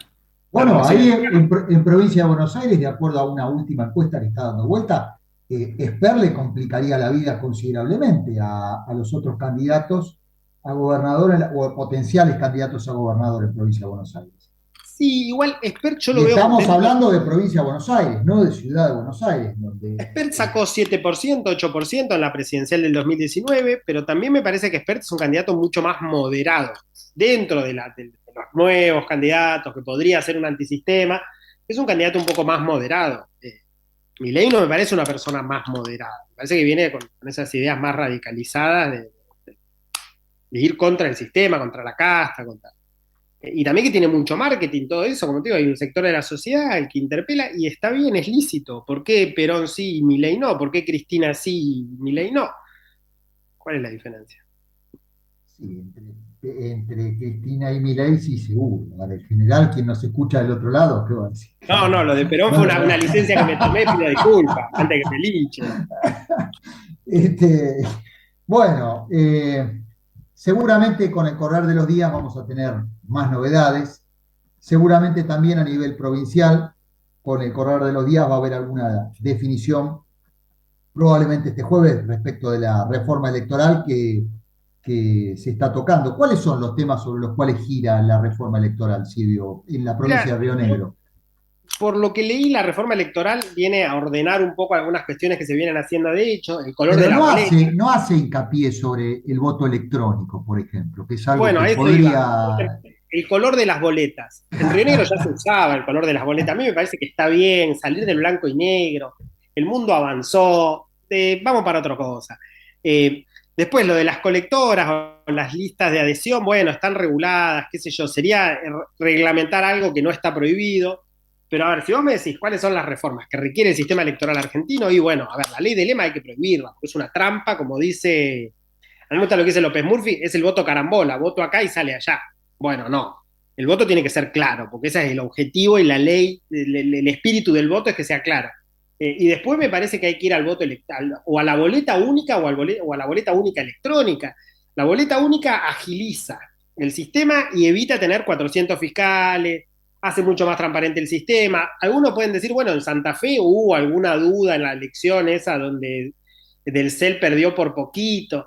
Bueno, ahí en provincia de Buenos Aires, de acuerdo a una última encuesta que está dando vuelta, Esper le complicaría la vida considerablemente a los otros candidatos a gobernador o potenciales candidatos a gobernador en provincia de Buenos Aires. Sí, igual Esper yo lo Y veo. estamos hablando de provincia de Buenos Aires, no de ciudad de Buenos Aires. Esper sacó 7%, 8% en la presidencial del 2019, pero también me parece que Esper es un candidato mucho más moderado. Dentro de los nuevos candidatos, que podría ser un antisistema, es un candidato un poco más moderado. Milei no me parece una persona más moderada, me parece que viene con esas ideas más radicalizadas de ir contra el sistema, contra la casta, y también que tiene mucho marketing, todo eso, como te digo, hay un sector de la sociedad al que interpela y está bien, es lícito. ¿Por qué Perón sí y Milei no? ¿Por qué Cristina sí y Milei no? ¿Cuál es la diferencia? Sí, entre Cristina y Milei sí, seguro. Ahora, en general, quien nos escucha del otro lado, ¿qué va a decir? No, lo de Perón fue una licencia que me tomé, pido disculpas, antes que me linchen. Bueno, seguramente con el correr de los días vamos a tener más novedades. Seguramente también a nivel provincial, con el correr de los días va a haber alguna definición, probablemente este jueves, respecto de la reforma electoral que se está tocando. ¿Cuáles son los temas sobre los cuales gira la reforma electoral, Silvio, en la provincia de Río Negro? por lo que leí, la reforma electoral viene a ordenar un poco algunas cuestiones que se vienen haciendo de hecho, el color de Pero la boleta. no hace hincapié sobre el voto electrónico, por ejemplo, que es algo Bueno, que a eso iba. podría... El color de las boletas. En Río Negro ya se usaba el color de las boletas. A mí me parece que está bien salir del blanco y negro. El mundo avanzó. Vamos para otra cosa. Después, lo de las colectoras o las listas de adhesión, bueno, están reguladas, qué sé yo. Sería reglamentar algo que no está prohibido. Pero a ver, si vos me decís cuáles son las reformas que requiere el sistema electoral argentino, y bueno, a ver, la ley de lema hay que prohibirla, porque es una trampa, como dice. A mí me gusta lo que dice López Murphy, es el voto carambola, voto acá y sale allá. Bueno, no. El voto tiene que ser claro, porque ese es el objetivo y la ley, el espíritu del voto es que sea claro. Y después me parece que hay que ir al voto electoral, o a la boleta única o a la boleta única electrónica. La boleta única agiliza el sistema y evita tener 400 fiscales, hace mucho más transparente el sistema. Algunos pueden decir, bueno, en Santa Fe hubo alguna duda en la elección esa donde del CEL perdió por poquito.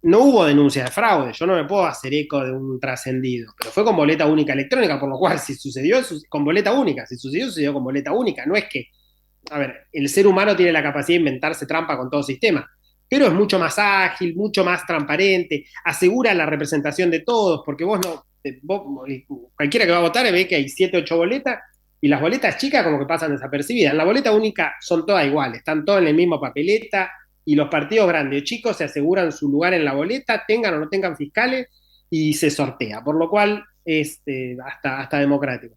No hubo denuncia de fraude, yo no me puedo hacer eco de un trascendido, pero fue con boleta única electrónica, por lo cual si sucedió con boleta única, si sucedió, sucedió con boleta única. No es que, a ver, el ser humano tiene la capacidad de inventarse trampa con todo sistema, pero es mucho más ágil, mucho más transparente, asegura la representación de todos, porque cualquiera que va a votar ve que hay 7, 8 boletas, y las boletas chicas como que pasan desapercibidas. En la boleta única son todas iguales, están todas en la misma papeleta, y los partidos grandes o chicos se aseguran su lugar en la boleta, tengan o no tengan fiscales, y se sortea, por lo cual es hasta democrático.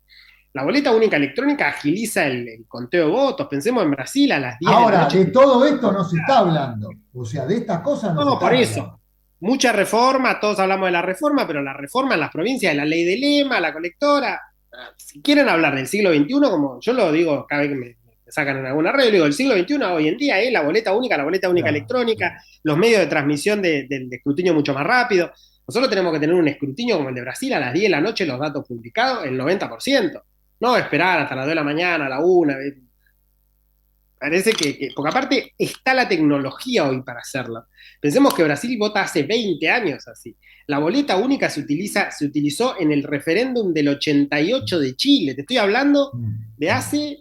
La boleta única electrónica agiliza el conteo de votos. Pensemos en Brasil a las 10 de la Ahora, noche. de todo esto no se está hablando. O sea, de estas cosas no se No, está por hablando. eso. Mucha reforma, todos hablamos de la reforma, pero la reforma en las provincias de la ley de lema, la colectora. Si quieren hablar del siglo XXI, como yo lo digo cada vez que me sacan en alguna radio, digo, el siglo XXI hoy en día es la boleta única Claro. electrónica, los medios de transmisión de escrutinio mucho más rápido. Nosotros tenemos que tener un escrutinio como el de Brasil a las 10 de la noche, los datos publicados, el 90%. No esperar hasta las 2 de la mañana, a la 1. Parece porque aparte está la tecnología hoy para hacerlo. Pensemos que Brasil vota hace 20 años así. La boleta única se utilizó en el referéndum del 88 de Chile. Te estoy hablando de hace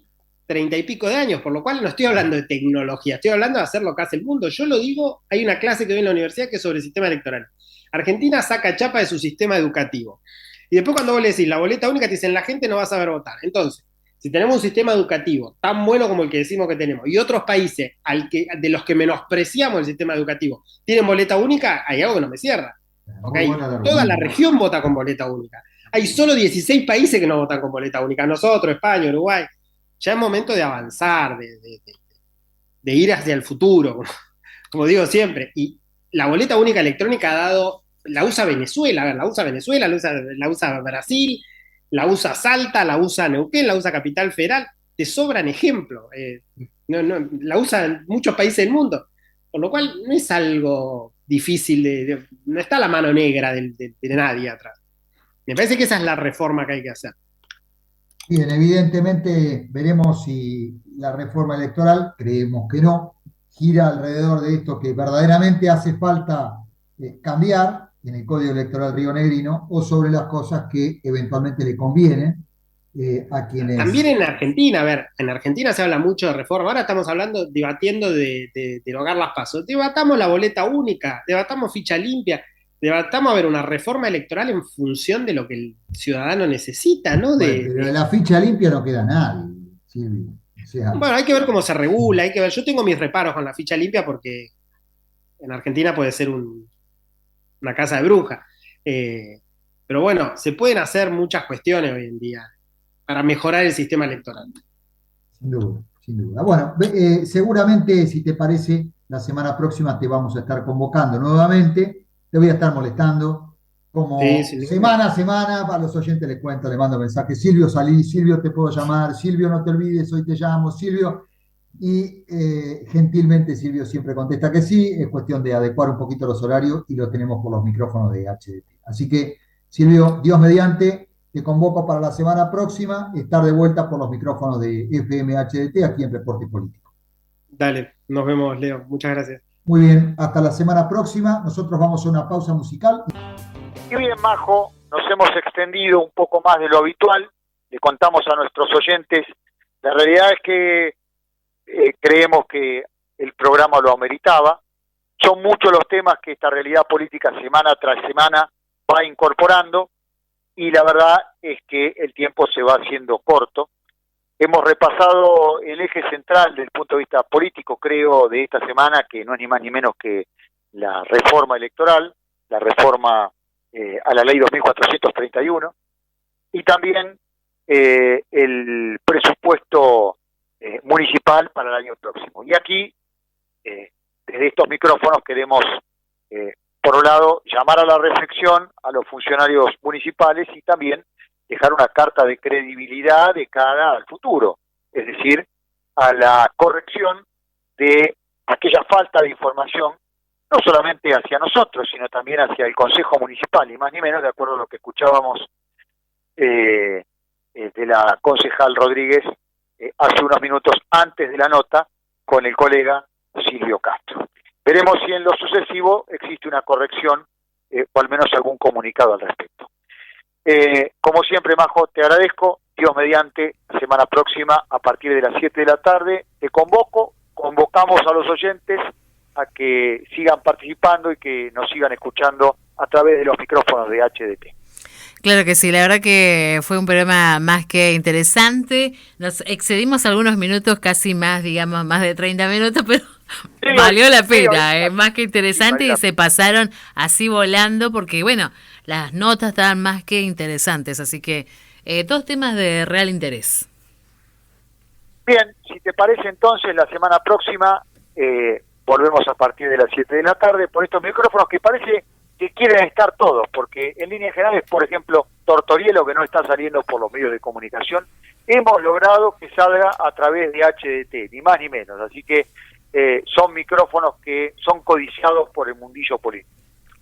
30 y pico de años, por lo cual no estoy hablando de tecnología, estoy hablando de hacer lo que hace el mundo. Yo lo digo, hay una clase que doy en la universidad que es sobre el sistema electoral. Argentina saca chapa de su sistema educativo. Y después cuando vos le decís la boleta única, te dicen la gente no va a saber votar. Entonces, si tenemos un sistema educativo tan bueno como el que decimos que tenemos, y otros países de los que menospreciamos el sistema educativo tienen boleta única, hay algo que no me cierra. Okay. Toda la región vota con boleta única. Hay solo 16 países que no votan con boleta única. Nosotros, España, Uruguay. Ya es momento de avanzar, de ir hacia el futuro, como digo siempre. Y la boleta única electrónica la usa Venezuela, la usa Brasil, la usa Salta, la usa Neuquén, la usa Capital Federal. Te sobran ejemplos. La usan muchos países del mundo. Por lo cual no es algo difícil, no está la mano negra de nadie atrás. Me parece que esa es la reforma que hay que hacer. Bien, evidentemente veremos si la reforma electoral, creemos que no, gira alrededor de esto que verdaderamente hace falta cambiar en el Código Electoral rionegrino o sobre las cosas que eventualmente le convienen a quienes... También en Argentina, a ver, en Argentina se habla mucho de reforma, ahora estamos debatiendo de derogar las PASO, debatamos la boleta única, debatamos ficha limpia, debatamos a ver una reforma electoral en función de lo que el ciudadano necesita, ¿no? Pero de la ficha limpia no queda nadie, Silvio. O sea, bueno, hay que ver cómo se regula, hay que ver. Yo tengo mis reparos con la ficha limpia porque en Argentina puede ser una casa de bruja. Pero bueno, se pueden hacer muchas cuestiones hoy en día para mejorar el sistema electoral. Sin duda, sin duda. Bueno, seguramente, si te parece, la semana próxima te vamos a estar convocando nuevamente. Te voy a estar molestando. Como semana a semana, a los oyentes les cuento, les mando mensajes. Silvio, salí, Silvio, te puedo llamar. Silvio, no te olvides, hoy te llamo. Silvio. Y gentilmente Silvio siempre contesta que sí. Es cuestión de adecuar un poquito los horarios y lo tenemos por los micrófonos de HDT. Así que, Silvio, Dios mediante, te convoco para la semana próxima estar de vuelta por los micrófonos de FM HDT aquí en Reporte Político. Dale, nos vemos, Leo. Muchas gracias. Muy bien, hasta la semana próxima. Nosotros vamos a una pausa musical. Y bien, Majo, nos hemos extendido un poco más de lo habitual, le contamos a nuestros oyentes, la realidad es que creemos que el programa lo ameritaba. Son muchos los temas que esta realidad política semana tras semana va incorporando y la verdad es que el tiempo se va haciendo corto. Hemos repasado el eje central desde el punto de vista político, creo, de esta semana, que no es ni más ni menos que la reforma electoral, la reforma a la ley 2431, y también el presupuesto municipal para el año próximo. Y aquí, desde estos micrófonos, queremos, por un lado, llamar a la reflexión a los funcionarios municipales y también dejar una carta de credibilidad de cara al futuro, es decir, a la corrección de aquella falta de información, no solamente hacia nosotros, sino también hacia el Consejo Municipal, y más ni menos de acuerdo a lo que escuchábamos de la concejal Rodríguez hace unos minutos antes de la nota con el colega Silvio Castro. Veremos si en lo sucesivo existe una corrección o al menos algún comunicado al respecto. Como siempre, Majo, te agradezco. Dios mediante, la semana próxima, a partir de las 7 de la tarde, te convocamos a los oyentes a que sigan participando y que nos sigan escuchando a través de los micrófonos de HDT. Claro que sí, la verdad que fue un programa más que interesante. Nos excedimos algunos minutos, casi más, digamos, más de 30 minutos, pero sí, valió la pena, más que interesante, y se pasaron así volando porque, bueno, las notas estaban más que interesantes, así que todos temas de real interés. Bien, si te parece entonces, la semana próxima volvemos a partir de las 7 de la tarde por estos micrófonos que parece que quieren estar todos, porque en líneas generales, por ejemplo, Tortorielo, que no está saliendo por los medios de comunicación, hemos logrado que salga a través de HDT, ni más ni menos, así que son micrófonos que son codiciados por el mundillo político.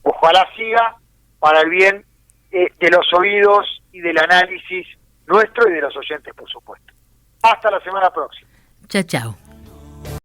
Ojalá siga para el bien de los oídos y del análisis nuestro y de los oyentes, por supuesto. Hasta la semana próxima. Chao, chao.